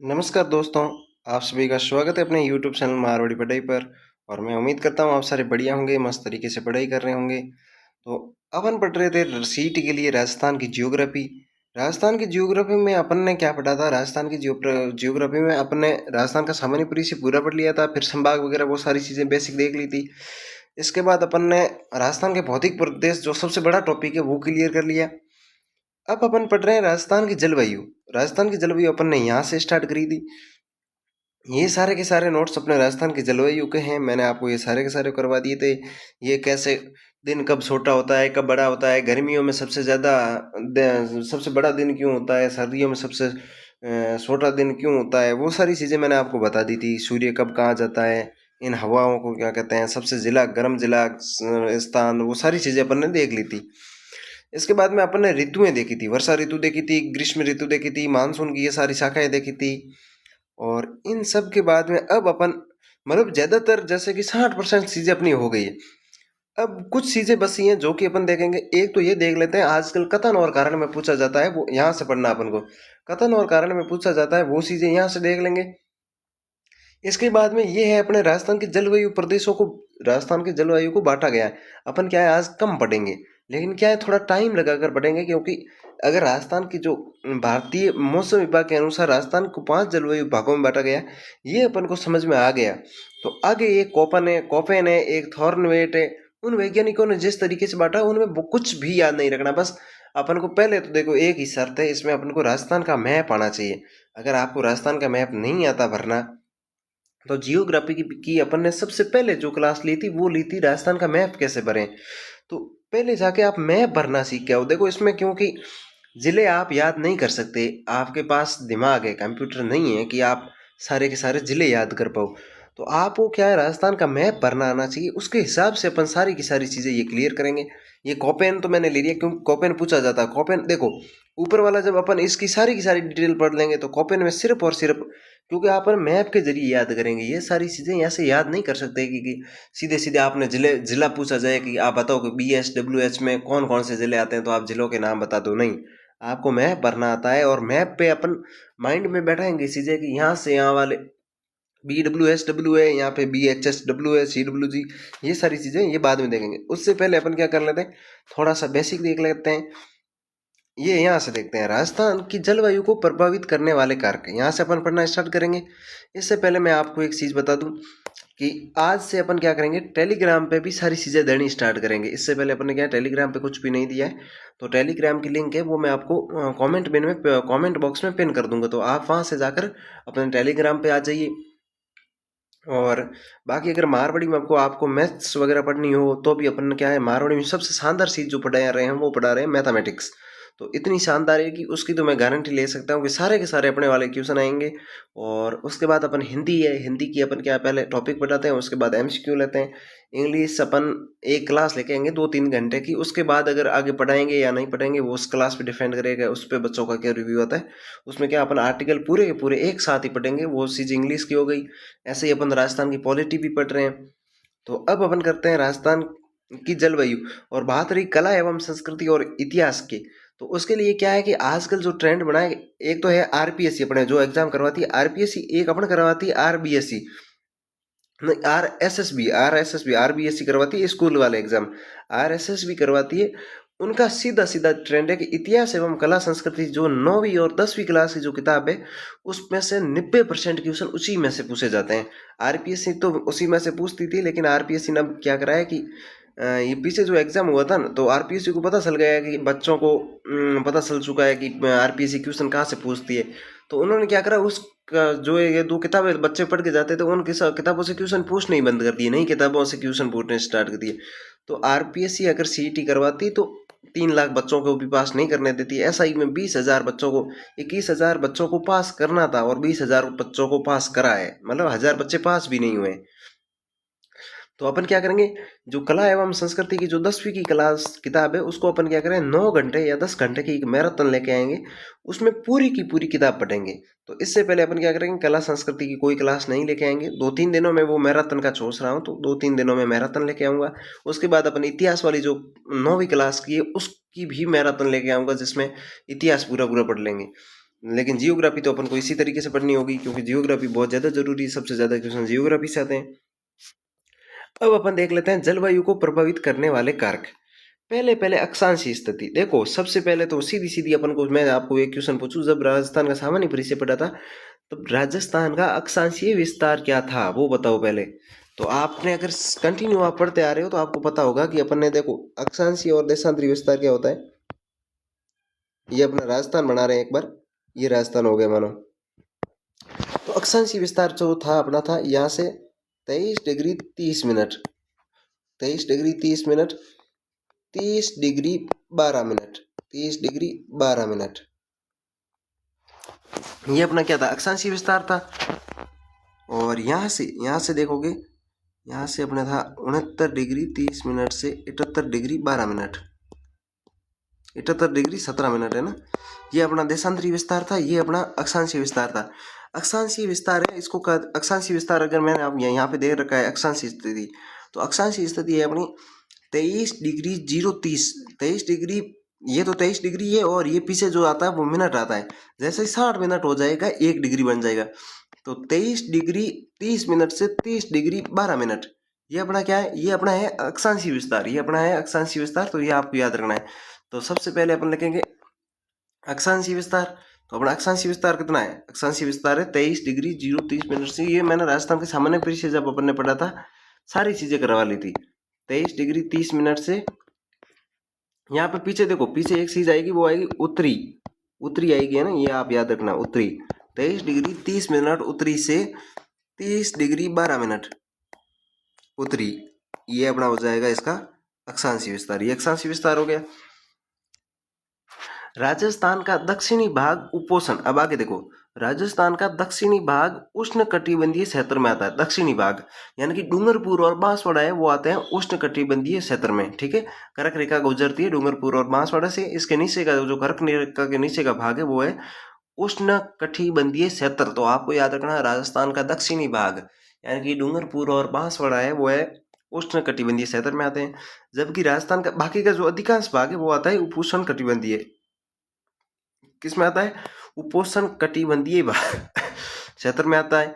नमस्कार दोस्तों, आप सभी का स्वागत है अपने YouTube चैनल मारवाड़ी पढ़ाई पर। और मैं उम्मीद करता हूँ आप सारे बढ़िया होंगे, मस्त तरीके से पढ़ाई कर रहे होंगे। तो अपन पढ़ रहे थे सीट के लिए राजस्थान की जियोग्राफी। राजस्थान की जियोग्राफी में अपन ने क्या पढ़ा था? राजस्थान की जियोग्राफी में अपन ने राजस्थान का सामान्य परिचय पूरा पढ़ लिया था, फिर संभाग वगैरह वो सारी चीज़ें बेसिक देख ली थी। इसके बाद अपन ने राजस्थान के भौतिक प्रदेश जो सबसे बड़ा टॉपिक है वो क्लियर कर लिया। अब अपन पढ़ रहे हैं राजस्थान की जलवायु। राजस्थान की जलवायु अपन ने यहाँ से स्टार्ट करी थी। ये सारे के सारे नोट्स अपने राजस्थान की जलवायु के हैं, मैंने आपको ये सारे के सारे करवा दिए थे। ये कैसे दिन कब छोटा होता है, कब बड़ा होता है, गर्मियों में सबसे ज़्यादा सबसे बड़ा दिन क्यों होता है, सर्दियों में सबसे छोटा दिन क्यों होता है, वो सारी चीज़ें मैंने आपको बता दी थी। सूर्य कब कहाँ जाता है, इन हवाओं को क्या कहते हैं, सबसे जिला गर्म जिला स्थान, वो सारी चीज़ें अपन ने देख ली थी। इसके बाद में अपन ने ऋतुएं देखी थी, वर्षा ऋतु देखी थी, ग्रीष्म ऋतु देखी थी, मानसून की ये सारी शाखाएं देखी थी। और इन सब के बाद में अब अपन मतलब ज्यादातर जैसे कि 60% चीजें अपनी हो गई है। अब कुछ चीजें बसी हैं जो कि अपन देखेंगे। एक तो ये देख लेते हैं, आजकल कथन और कारण में पूछा जाता है, वो यहाँ से पढ़ना अपन को। कथन और कारण में पूछा जाता है, वो चीजें यहाँ से देख लेंगे। इसके बाद में ये है अपने राजस्थान के जलवायु प्रदेशों को, राजस्थान के जलवायु को बांटा गया है। अपन क्या है आज कम पढ़ेंगे, लेकिन क्या है थोड़ा टाइम लगाकर पढ़ेंगे, क्योंकि अगर राजस्थान की जो भारतीय मौसम विभाग के अनुसार राजस्थान को 5 जलवायु भागों में बांटा गया है, ये अपन को समझ में आ गया। तो आगे एक कोपेन है, एक थॉर्नवेट है, उन वैज्ञानिकों ने जिस तरीके से बांटा उनमें कुछ भी याद नहीं रखना। बस अपन को पहले तो देखो एक ही शर्त है इसमें, अपन को राजस्थान का मैप आना चाहिए। अगर आपको राजस्थान का मैप नहीं आता भरना, तो जियोग्राफी की अपन ने सबसे पहले जो क्लास ली थी वो ली थी राजस्थान का मैप कैसे भरें। तो पहले जाके आप मैप भरना सीख के आओ। देखो इसमें क्योंकि जिले आप याद नहीं कर सकते, आपके पास दिमाग है, कंप्यूटर नहीं है कि आप सारे के सारे जिले याद कर पाओ। तो आपको क्या है राजस्थान का मैप भरना आना चाहिए, उसके हिसाब से अपन सारी की सारी चीज़ें ये क्लियर करेंगे। ये कोपेन तो मैंने ले लिया क्योंकि कोपेन पूछा जाता है। कोपेन देखो ऊपर वाला, जब अपन इसकी सारी की सारी डिटेल पढ़ लेंगे तो कोपेन में सिर्फ और सिर्फ, क्योंकि आप मैप के जरिए याद करेंगे ये सारी चीज़ें, ऐसे याद नहीं कर सकते कि सीधे सीधे आपने जिला पूछा जाए कि आप बताओ कि BSWH में कौन कौन से जिले आते हैं तो आप जिलों के नाम बता दो। नहीं, आपको मैप भरना आता है और मैप पे अपन माइंड में बैठाएंगे चीज़ें कि यहाँ से यहाँ वाले BWSW है, यहाँ पे BHSW है, CWG, ये सारी चीज़ें ये बाद में देखेंगे। उससे पहले अपन क्या कर लेते हैं, थोड़ा सा बेसिक देख लेते हैं। ये यहाँ से देखते हैं, राजस्थान की जलवायु को प्रभावित करने वाले कारक, यहाँ से अपन पढ़ना स्टार्ट करेंगे। इससे पहले मैं आपको एक चीज़ बता दूं कि आज से अपन क्या करेंगे, टेलीग्राम पे भी सारी चीज़ें देनी स्टार्ट करेंगे। इससे पहले अपन ने क्या टेलीग्राम पे कुछ भी नहीं दिया है, तो टेलीग्राम की लिंक है वो मैं आपको कमेंट बॉक्स में पिन कर दूंगा, तो आप वहाँ से जाकर अपने टेलीग्राम पे आ जाइए। और बाकी अगर मारवाड़ी में आपको मैथ्स वगैरह पढ़नी हो तो भी अपन क्या है, मारवाड़ी में सबसे शानदार चीज़ जो पढ़ा रहे हैं वो पढ़ा रहे हैं मैथमेटिक्स। तो इतनी शानदार है कि उसकी तो मैं गारंटी ले सकता हूँ कि सारे के सारे अपने वाले क्वेश्चन आएंगे। और उसके बाद अपन हिंदी है, हिंदी की अपन क्या पहले टॉपिक पढ़ाते हैं, उसके बाद MCQ लेते हैं। इंग्लिश अपन एक क्लास लेके आएंगे 2-3 घंटे की, उसके बाद अगर आगे पढ़ाएंगे या नहीं पढ़ाएंगे वो उस क्लास पे डिपेंड करेगा, उस पर बच्चों का क्या रिव्यू आता है। उसमें क्या अपन आर्टिकल पूरे के पूरे एक साथ ही पढ़ेंगे, वो चीज़ इंग्लिश की हो गई। ऐसे ही अपन राजस्थान की पॉलिटी भी पढ़ रहे हैं। तो अब अपन करते हैं राजस्थान की जलवायु। और बात रही कला एवं संस्कृति और इतिहास की, तो उसके लिए क्या है कि आजकल जो ट्रेंड बना है, एक तो है RPSC अपने जो एग्जाम करवाती है RPSC, एक अपन करवाती है RBSC, नहीं RBSC करवाती है स्कूल वाले एग्जाम, RSS भी करवाती है। उनका सीधा सीधा ट्रेंड है कि इतिहास एवं कला संस्कृति जो 9वीं और 10वीं क्लास की जो किताब है उसमें से 90% क्वेश्चन उसी में से पूछे जाते हैं। RPSC तो उसी में से पूछती थी, लेकिन RPSC ने अब क्या करा है कि ये पीछे जो एग्जाम हुआ था ना, तो RPSC को पता चल गया है कि बच्चों को पता चल चुका है कि RPSC क्वेश्चन कहाँ से पूछती है। तो उन्होंने क्या करा, उस जो ये 2 किताबें बच्चे पढ़ के जाते थे उन किताबों से क्वेश्चन पूछने ही बंद कर दिए, नई किताबों से क्वेश्चन पूछने स्टार्ट कर दिए। तो RPSC अगर CET करवाती तो 3 लाख बच्चों को भी पास नहीं करने देती। SI में 20,000 बच्चों को, 21,000 बच्चों को पास करना था और 20,000 बच्चों को पास करा है, मतलब 1,000 बच्चे पास भी नहीं हुए। तो अपन क्या करेंगे, जो कला एवं संस्कृति की जो 10वीं की क्लास किताब है उसको अपन क्या करें 9 घंटे या 10 घंटे की एक मैराथन लेके आएंगे, उसमें पूरी की पूरी किताब पढ़ेंगे। तो इससे पहले अपन क्या करेंगे, कला संस्कृति की कोई क्लास नहीं लेके आएंगे, 2-3 दिनों में वो मैराथन का सोच रहा हूँ, तो 2-3 दिनों में मैराथन लेके आऊँगा। उसके बाद अपन इतिहास वाली जो 9वीं क्लास की है उसकी भी मैराथन लेके आऊँगा, जिसमें इतिहास पूरा पूरा पढ़ लेंगे। लेकिन जियोग्राफी तो अपन को इसी तरीके से पढ़नी होगी, क्योंकि जियोग्राफी बहुत ज़्यादा जरूरी है, सबसे ज़्यादा क्वेश्चन जियोग्राफी से आते हैं। अब अपन देख लेते हैं जलवायु को प्रभावित करने वाले कारक। पहले पहले अक्षांशीय स्थिति। देखो सबसे पहले तो सीधी सीधी अपन को, मैं आपको एक क्वेश्चन पूछूं, जब राजस्थान का सामान्य परिचय पढ़ा था तब राजस्थान का अक्षांशीय विस्तार क्या था वो बताओ पहले। तो आपने अगर कंटिन्यू आप पढ़ते आ रहे हो तो आपको पता होगा कि अपन ने, देखो अक्षांशीय और देशांतरी विस्तार क्या होता है। ये अपना राजस्थान बना रहे हैं एक बार, ये राजस्थान हो गया मानो। तो अक्षांशीय विस्तार जो था अपना था यहाँ से 23 degree 30 minute, 23 degree 30 minute, 30 degree 12 minute, 30 degree 12 minute, ये अपना क्या था, अक्षांशीय विस्तार था। और यहाँ से देखोगे, यहाँ से अपना था 69 डिग्री 30 मिनट से 78 डिग्री 12 मिनट, 78 डिग्री 17 मिनट है ना। ये अपना देशांतरी विस्तार था, ये अपना अक्षांशीय विस्तार था। अक्षांशीय विस्तार है, इसको अक्षांशीय विस्तार अगर मैंने आप यहाँ पे दे रखा है अक्षांशीय स्थिति, तो अक्षांशीय स्थिति है अपनी 23 डिग्री 030, 23 डिग्री, ये तो 23 डिग्री है और ये पीछे जो आता है वो मिनट आता है। जैसे ही 60 मिनट हो जाएगा 1 डिग्री बन जाएगा। तो 23 डिग्री 30 मिनट से 30 डिग्री 12 मिनट, ये अपना क्या है, ये अपना है अक्षांशीय विस्तार, ये अपना है अक्षांशीय विस्तार। तो ये आपको याद रखना है। तो सबसे पहले अपन लिखेंगे अक्षांशीय विस्तार। तो अपना अक्षांशीय विस्तार कितना है, अक्षांशीय विस्तार है 23 डिग्री 030 मिनट से। ये मैंने राजस्थान के सामान्य परिचय जब अपन ने पढ़ा था सारी चीजें करवा ली थी। 23 डिग्री 30 मिनट से यहाँ पे पीछे देखो, पीछे एक चीज आएगी, वो आएगी उत्तरी, उत्तरी आएगी है ना, ये आप याद रखना उत्तरी। 23 डिग्री 30 मिनट उत्तरी से 30 डिग्री 12 मिनट उत्तरी, ये अपना हो जाएगा इसका अक्षांशीय विस्तार। ये अक्षांशीय विस्तार हो गया। राजस्थान का दक्षिणी भाग उपोष्ण। अब आगे देखो, राजस्थान का दक्षिणी भाग उष्ण कटिबंधीय क्षेत्र में आता है। दक्षिणी भाग यानी कि डूंगरपुर और बांसवाड़ा है वो आते हैं उष्ण कटिबंधीय क्षेत्र में, ठीक है। कर्क रेखा गुजरती है डूंगरपुर और बांसवाड़ा से। इसके नीचे का जो कर्क रेखा के नीचे का भाग है वो है उष्ण कटिबंधीय क्षेत्र। तो आपको याद रखना है राजस्थान का दक्षिणी भाग यानी कि डूंगरपुर और बांसवाड़ा है वो है उष्ण कटिबंधीय क्षेत्र में आते हैं। जबकि राजस्थान का बाकी का जो अधिकांश भाग है वो आता है उपोष्ण कटिबंधीय, किस में आता है, उपोष्ण कटिबंधीय क्षेत्र में आता है।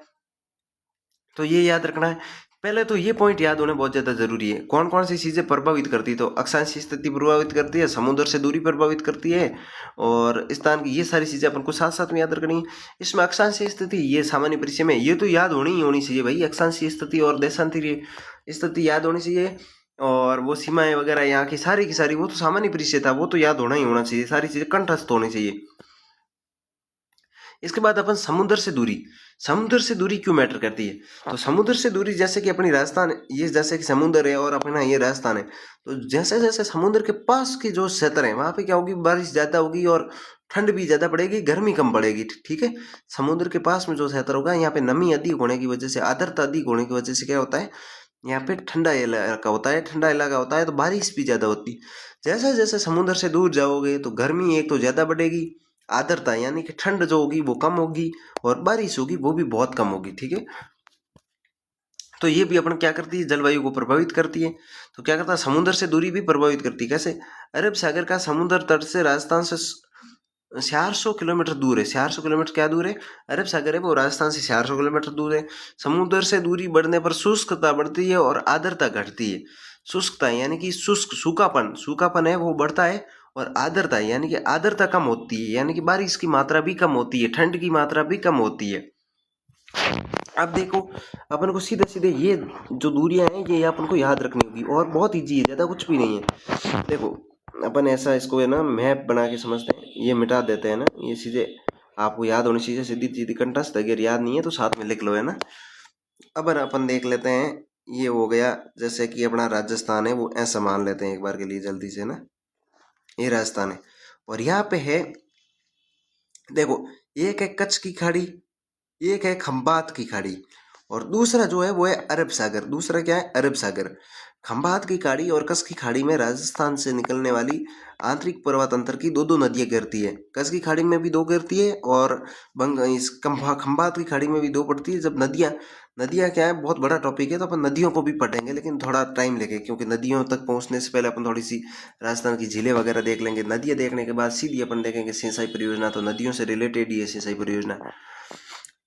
तो ये याद रखना है। पहले तो ये पॉइंट याद होने बहुत ज्यादा जरूरी है। कौन कौन सी चीजें प्रभावित करती है, तो अक्षांशीय स्थिति प्रभावित करती है, समुद्र से दूरी प्रभावित करती है और स्थान की, ये सारी चीजें अपन को साथ साथ में याद रखनी है। इसमें अक्षांशीय स्थिति ये सामान्य परिचय में ये तो याद होनी ही होनी चाहिए भाई, अक्षांशीय स्थिति और देशांतरीय स्थिति याद होनी चाहिए। और वो सीमाएं वगैरह यहाँ की सारी वो तो सामान्य परिचय था, वो तो याद होना ही होना चाहिए, सारी चीजें कंठस्थ होनी चाहिए। इसके बाद अपन समुद्र से दूरी, समुद्र से दूरी क्यों मैटर करती है, तो समुद्र से दूरी जैसे कि अपनी राजस्थान, ये जैसे कि समुद्र है और अपना ये राजस्थान है, तो जैसे जैसे समुद्र के पास की जो क्षेत्र है वहां पे क्या होगी, बारिश ज्यादा होगी और ठंड भी ज्यादा पड़ेगी, गर्मी कम पड़ेगी, ठीक है। समुद्र के पास में जो क्षेत्र होगा यहाँ पे नमी अधिक होने की वजह से, आर्द्रता अधिक होने की वजह से क्या होता है, यहाँ पे ठंडा इलाका होता है, ठंडा इलाका होता है तो बारिश भी ज्यादा होती। जैसे जैसे समुद्र से दूर जाओगे तो गर्मी एक तो ज्यादा बढ़ेगी, आर्द्रता यानी कि ठंड जो होगी वो कम होगी और बारिश होगी वो भी बहुत कम होगी, ठीक है। तो ये भी अपन क्या करती है, जलवायु को प्रभावित करती है। तो क्या करता है, समुद्र से दूरी भी प्रभावित करती है। कैसे, अरब सागर का समुद्र तट से राजस्थान से 400 किलोमीटर दूर है। 400 किलोमीटर क्या दूर है, अरब सागर है वो राजस्थान से 400 किलोमीटर दूर है। समुद्र से दूरी बढ़ने पर शुष्कता बढ़ती है और आर्द्रता घटती है। शुष्कता यानी कि शुष्क, सूखापन, सूखापन है वो बढ़ता है और आर्द्रता यानी कि आर्द्रता कम होती है, यानी कि बारिश की मात्रा भी कम होती है, ठंड की मात्रा भी कम होती है। अब देखो अपन को सीधे सीधे ये जो दूरियां हैं ये अपन को याद रखनी होगी और बहुत ईजी है, ज्यादा कुछ भी नहीं है। देखो अपन ऐसा इसको है ना मैप बना के समझते हैं, ये मिटा देते हैं ना, ये चीजें आपको याद होनी चाहिए सीधी सीधी कंठस्थ, अगर याद नहीं है तो साथ में लिख लो है ना। अब अपन देख लेते हैं, ये हो गया जैसे कि अपना राजस्थान है वो ऐसा मान लेते हैं एक बार के लिए जल्दी से ना, ये राजस्थान है और यहाँ पे है, देखो एक है कच्छ की खाड़ी, एक है खंबात की खाड़ी और दूसरा जो है वो है अरब सागर। दूसरा क्या है? अरब सागर। खंभात की खाड़ी और कच्छ की खाड़ी में राजस्थान से निकलने वाली आंतरिक पर्वत तंत्र की दो दो नदियां गिरती है। कच्छ की खाड़ी में भी दो गिरती है और इस खंभात की खाड़ी में भी दो पड़ती है। जब नदियां नदियां क्या है, बहुत बड़ा टॉपिक है, तो अपन नदियों को भी पढ़ेंगे लेकिन थोड़ा टाइम लेके, क्योंकि नदियों तक पहुंचने से पहले अपन थोड़ी सी राजस्थान की झीलें वगैरह देख लेंगे। नदियां देखने के बाद सीधी अपन देखेंगे सिंचाई परियोजना, तो नदियों से रिलेटेड ही है सिंचाई परियोजना।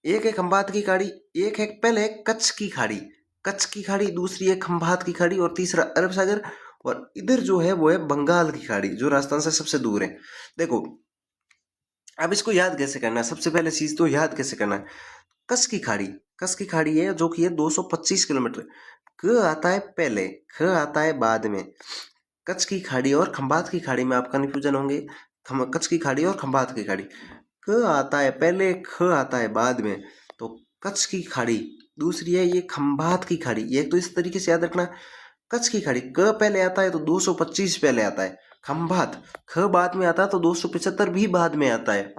एक है खंभात की खाड़ी, एक है पहले कच्छ की खाड़ी। कच्छ की खाड़ी, दूसरी है खंभात की खाड़ी और तीसरा अरब सागर। और इधर जो है वो है बंगाल की खाड़ी, जो राजस्थान से सबसे दूर है। देखो अब इसको याद कैसे करना है, सबसे पहले चीज तो याद कैसे करना है। कच्छ की खाड़ी, कच्छ की खाड़ी है जो कि है 225 किलोमीटर। क आता है पहले, ख आता है बाद में। कच्छ की खाड़ी और खंभात की खाड़ी में आप कन्फ्यूजन होंगे। कच्छ की खाड़ी और खंभात की खाड़ी, क आता है पहले, ख आता है बाद में। तो कच्छ की खाड़ी, दूसरी है ये खंभात की खाड़ी। ये तो इस तरीके से याद रखना, कच्छ की खाड़ी क पहले आता है तो 225 पहले आता है। खंभात ख बाद में आता है तो 275 भी बाद में आता है।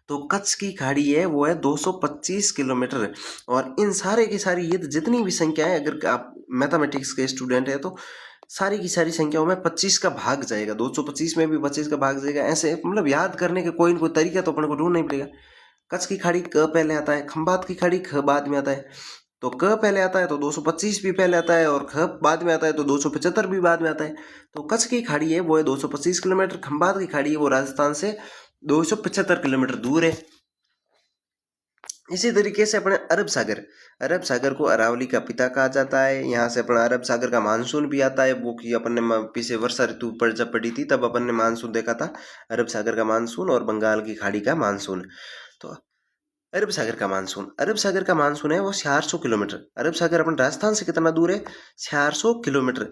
तो कच्छ की खाड़ी है वो है 225 किलोमीटर। और इन सारे की सारी ये जितनी भी संख्या है, अगर आप मैथमेटिक्स के स्टूडेंट है तो सारी की सारी संख्याओं में 25 का भाग जाएगा, 225 में भी 25 का भाग जाएगा। ऐसे मतलब याद करने का कोई ना कोई तरीका तो अपने को ढूंढना ही पड़ेगा। कच्छ की खाड़ी क पहले आता है, खंभात की खाड़ी ख बाद में आता है। तो क पहले आता है तो 225 भी पहले आता है, और ख बाद में आता है तो 275 भी बाद में आता है। तो कच्छ की खाड़ी है वो है 225 किलोमीटर, खंभात की खाड़ी है वो राजस्थान से 275 किलोमीटर दूर है। इसी तरीके से अपने अरब सागर, अरब सागर को अरावली का पिता कहा जाता है। यहाँ से अपना अरब सागर का मानसून भी आता है, वो कि अपन ने पीछे वर्षा ऋतु पर जब पढ़ी थी तब अपन ने मानसून देखा था, अरब सागर का मानसून और बंगाल की खाड़ी का मानसून। तो अरब सागर का मानसून, अरब सागर का मानसून है वो 400 किलोमीटर। अरब सागर अपन राजस्थान से कितना दूर है? 400 किलोमीटर।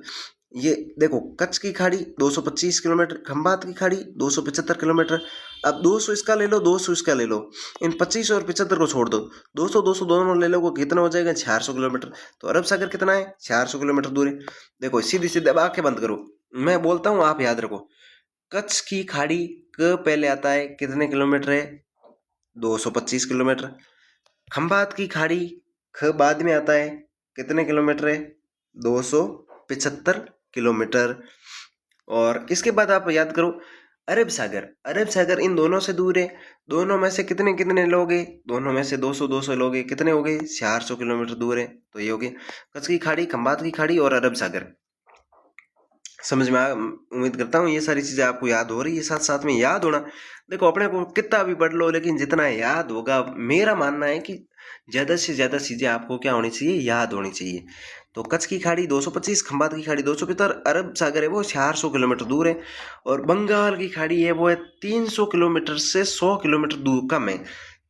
ये देखो कच्छ की खाड़ी 225 किलोमीटर, खंभात की खाड़ी 275 किलोमीटर। अब 200 इसका ले लो, 200 इसका ले लो, इन 25 और 75 को छोड़ दो, 200 200 दोनों ले लो, को कितना हो जाएगा? 400 किलोमीटर। तो अरब सागर कितना है? 400 किलोमीटर दूर है। देखो सीधी सीधी अब आंखें बंद करो, मैं बोलता हूँ आप याद रखो। कच्छ की खाड़ी क पहले आता है, कितने किलोमीटर है? 225 किलोमीटर। खंभात की खाड़ी ख बाद में आता है, कितने किलोमीटर है? 275 किलोमीटर। और इसके बाद आप याद करो अरब सागर, अरब सागर इन दोनों से दूर है। दोनों में से कितने कितने लोगे? दोनों में से 200 200 लोगे, कितने हो गए? 400 किलोमीटर दूर है। तो ये हो गए कच्छ की खाड़ी, खंभात की खाड़ी और अरब सागर। समझ में आ, उम्मीद करता हूँ ये सारी चीजें आपको याद हो रही है, साथ साथ में याद होना। देखो अपने को कितना भी पढ़ लो, लेकिन जितना याद होगा, मेरा मानना है कि ज्यादा से ज्यादा चीजें आपको क्या होनी चाहिए? याद होनी चाहिए। तो कच्छ की खाड़ी 225, खंभात की खाड़ी 275, अरब सागर है वो 400 किलोमीटर दूर है। और बंगाल की खाड़ी है वो है 300 किलोमीटर से 100 किलोमीटर दूर कम है।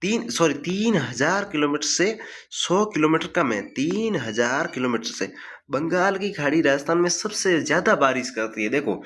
3000 किलोमीटर से 100 किलोमीटर कम है। 3000 किलोमीटर से। बंगाल की खाड़ी राजस्थान में सबसे ज्यादा बारिश करती है। देखो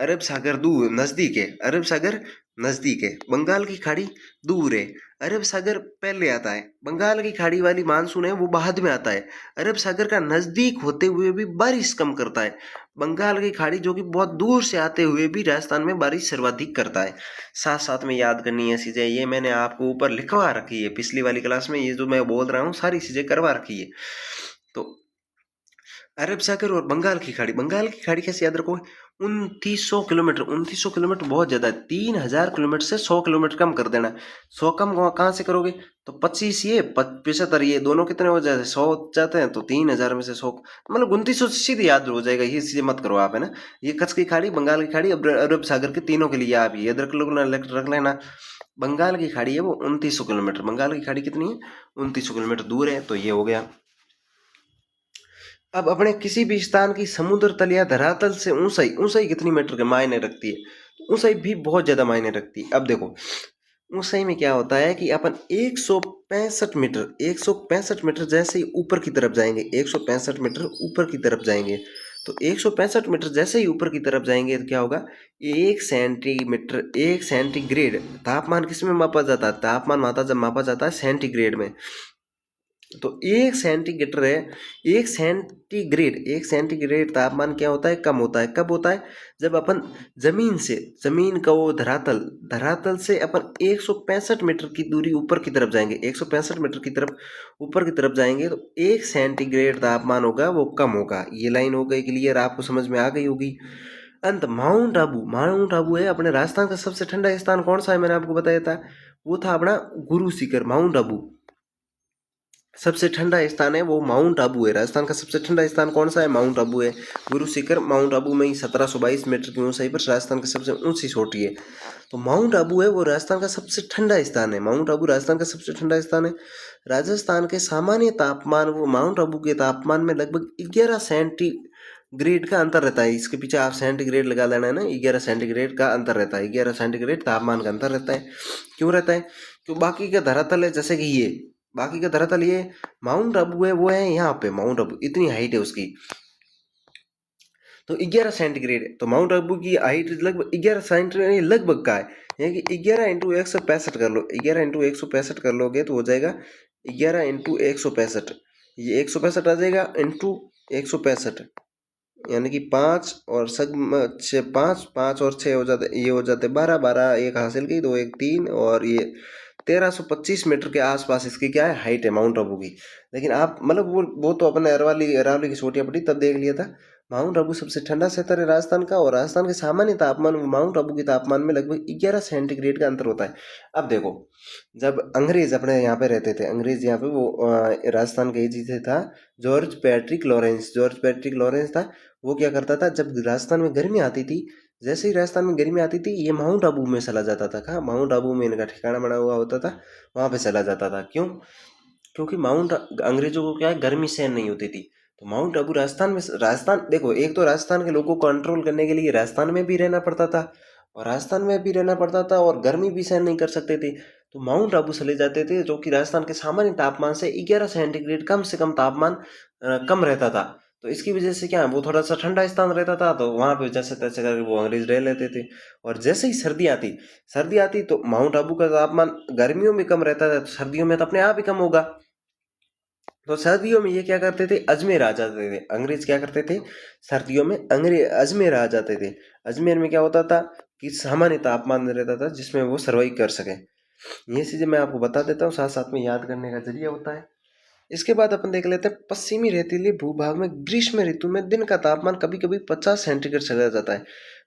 अरब सागर दूर नजदीक है, अरब सागर नजदीक है, बंगाल की खाड़ी दूर है। अरब सागर पहले आता है, बंगाल की खाड़ी वाली मानसून है वो बाद में आता है। अरब सागर का नजदीक होते हुए भी बारिश कम करता है। बंगाल की खाड़ी जो कि बहुत दूर से आते हुए भी राजस्थान में बारिश सर्वाधिक करता है। साथ साथ में याद करनी है चीजें, ये मैंने आपको ऊपर लिखवा रखी है पिछली वाली क्लास में, ये जो मैं बोल रहा हूँ सारी चीजें करवा रखी है। तो अरब सागर और बंगाल की खाड़ी, बंगाल की खाड़ी कैसे याद रखोगे? 2900 किलोमीटर, 2900 किलोमीटर बहुत ज्यादा है। 3000 किलोमीटर से 100 किलोमीटर कम कर देना। 100 कम कहाँ से करोगे? तो 25 ये 75 ये दोनों कितने हो जाते हैं? 100 जाते हैं, तो 3000 में से 100 मतलब 2900 सीधे याद हो जाएगा। ये चीजें मत करो आप, है ना। ये कच्छ की खाड़ी, बंगाल की खाड़ी, अरब सागर के तीनों के लिए आप याद रख लेना। बंगाल की खाड़ी है वो 2900 किलोमीटर, बंगाल की खाड़ी कितनी है? 2900 किलोमीटर दूर है। तो ये हो गया। अब अपने किसी भी स्थान की समुद्र तल या धरातल से ऊंचाई, ऊंचाई कितनी मीटर के मायने रखती है? तो ऊंचाई भी बहुत ज्यादा मायने रखती है। अब देखो ऊंचाई में क्या होता है कि अपन 165 मीटर, 165 मीटर जैसे ही ऊपर की तरफ जाएंगे, 165 मीटर ऊपर की तरफ जाएंगे, तो 165 मीटर जैसे ही ऊपर की तरफ जाएंगे तो क्या होगा? 1 सेंटीमीटर, 1 सेंटीग्रेड, तापमान किस में मापा जाता है? तापमान मापा जाता है सेंटीग्रेड में। तो एक सेंटीग्रेड तापमान क्या होता है, कम होता है। कब होता है? जब अपन जमीन का वो धरातल से अपन 165 मीटर की दूरी ऊपर की तरफ जाएंगे, 165 मीटर की तरफ ऊपर की तरफ जाएंगे तो 1 सेंटीग्रेड तापमान होगा वो कम होगा। ये लाइन हो गई क्लियर, आपको समझ में आ गई होगी। अंत माउंट आबू है अपने राजस्थान का सबसे ठंडा स्थान कौन सा है, मैंने आपको बताया था, वो था अपना गुरु शिखर। माउंट आबू सबसे ठंडा स्थान है वो माउंट आबू है। राजस्थान का सबसे ठंडा स्थान कौन सा है? माउंट आबू है। गुरु शिखर माउंट आबू में ही 1722 मीटर की ऊंचाई पर राजस्थान की सबसे ऊंची चोटी है। तो माउंट आबू है वो राजस्थान का सबसे ठंडा स्थान है। माउंट आबू राजस्थान का सबसे ठंडा स्थान है। राजस्थान के सामान्य तापमान वो माउंट आबू के तापमान में लगभग 11 सेंटीग्रेड का अंतर रहता है। इसके पीछे आप सेंटीग्रेड लगा लेना है ना, 11 सेंटीग्रेड का अंतर रहता है, 11 सेंटीग्रेड तापमान का अंतर रहता है। क्यों रहता है? क्यों? बाकी का धरातल है जैसे कि ये, बाकी का धरातल ये माउंट आबू है वो है यहाँ पे, माउंट आबू इतनी हाइट है उसकी, तो 11 सेंटीग्रेड है। तो माउंट आबू की हाइट लगभग 11 सेंटीग्रेड, लगभग का है, यानी कि 11 × 165 कर लो, 11 × 165 कर लोगे तो हो जाएगा 11 × 165, ये 165 आ जाएगा इंटू 165, यानी कि 5 और 5 और 6 हो जाते, ये हो जाते 12, 12 एक हासिल की, 2 1 3, और ये 1325 मीटर के आसपास इसकी क्या है, हाइट है माउंट आबू की। लेकिन आप मतलब वो तो अपने अरावली की छोटियाँ पड़ी तब देख लिया था। माउंट आबू सबसे ठंडा क्षेत्र है राजस्थान का, और राजस्थान के सामान्य तापमान माउंट आबू के तापमान में लगभग 11 सेंटीग्रेड का अंतर होता है। अब देखो, जब अंग्रेज अपने यहाँ पे रहते थे, अंग्रेज यहाँ पे वो राजस्थान का ही से था, जॉर्ज पैट्रिक लॉरेंस था। वो क्या करता था, जब राजस्थान में गर्मी आती थी, जैसे ही राजस्थान में गर्मी आती थी, ये माउंट आबू में चला जाता था। कहाँ? माउंट आबू में इनका ठिकाना बना हुआ होता था, वहाँ पे चला जाता था। क्यों? क्योंकि अंग्रेजों को क्या है, गर्मी सहन नहीं होती थी। तो माउंट आबू राजस्थान देखो, एक तो राजस्थान के लोगों को कंट्रोल करने के लिए राजस्थान में भी रहना पड़ता था, और गर्मी भी सहन नहीं कर सकते थे, तो माउंट आबू चले जाते थे, जो कि राजस्थान के सामान्य तापमान से 11 सेंटीग्रेड कम से कम तापमान कम रहता था। तो इसकी वजह से क्या है, वो थोड़ा सा ठंडा स्थान रहता था, तो वहां पे जैसे तैसे करके वो अंग्रेज रह लेते थे। और जैसे ही सर्दी आती तो माउंट आबू का तापमान गर्मियों में कम रहता था, तो सर्दियों में तो अपने आप ही कम होगा। तो सर्दियों में ये क्या करते थे, अजमेर आ जाते थे। अंग्रेज क्या करते थे, सर्दियों में अंग्रेज अजमेर आ जाते थे। अजमेर में क्या होता था कि सामान्य तापमान रहता था, जिसमें वो सर्वाइव कर सके। ये चीजें मैं आपको बता देता हूँ, साथ साथ में याद करने का जरिया होता है। इसके बाद अपन देख लेते हैं पश्चिमी रेतीली भूभाग में ग्रीष्म ऋतु में दिन का तापमान कभी कभी 50 सेंटीग्रेड चला जाता है।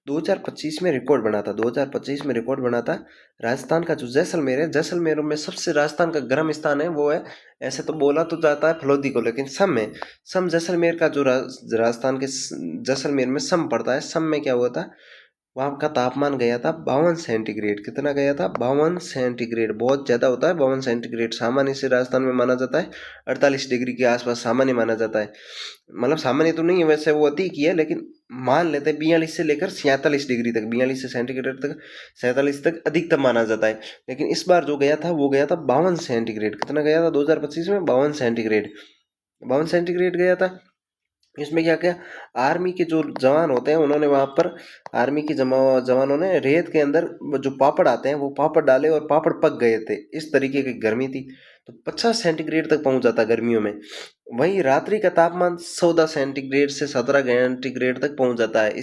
2025 में रिकॉर्ड बना था, 2025 में रिकॉर्ड बना था। राजस्थान का जो जैसलमेर है, जैसलमेर में सबसे राजस्थान का गर्म स्थान है वो है, ऐसे तो बोला तो जाता है फलोदी को, लेकिन सम जैसलमेर का जो राजस्थान के जैसलमेर में सम पड़ता है, सम में क्या हुआ था, वहाँ का तापमान गया था 52 सेंटीग्रेड। कितना गया था? 52 सेंटीग्रेड। बहुत ज़्यादा होता है 52 सेंटीग्रेड। सामान्य से राजस्थान में माना जाता है 48 डिग्री के आसपास सामान्य माना जाता है। मतलब सामान्य तो नहीं है वैसे, वो अति की है, लेकिन मान लेते हैं 42 से लेकर 47 डिग्री तक, 42 से सेंटीग्रेड तक, 47 तक अधिकतम माना जाता है। लेकिन इस बार जो गया था वो गया था 52 सेंटीग्रेड। कितना गया था 2025 में? 52 सेंटीग्रेड, 52 सेंटीग्रेड गया था। इसमें क्या क्या, आर्मी के जो जवान होते हैं उन्होंने वहां पर, आर्मी के जवानों ने रेत के अंदर जो पापड़ आते हैं वो पापड़ डाले और पापड़ पक गए थे। इस तरीके की गर्मी थी। तो 50 सेंटीग्रेड तक पहुंच जाता गर्मियों में। वहीं रात्रि का तापमान 14 सेंटीग्रेड से 17 सेंटीग्रेड तक पहुंच जाता है।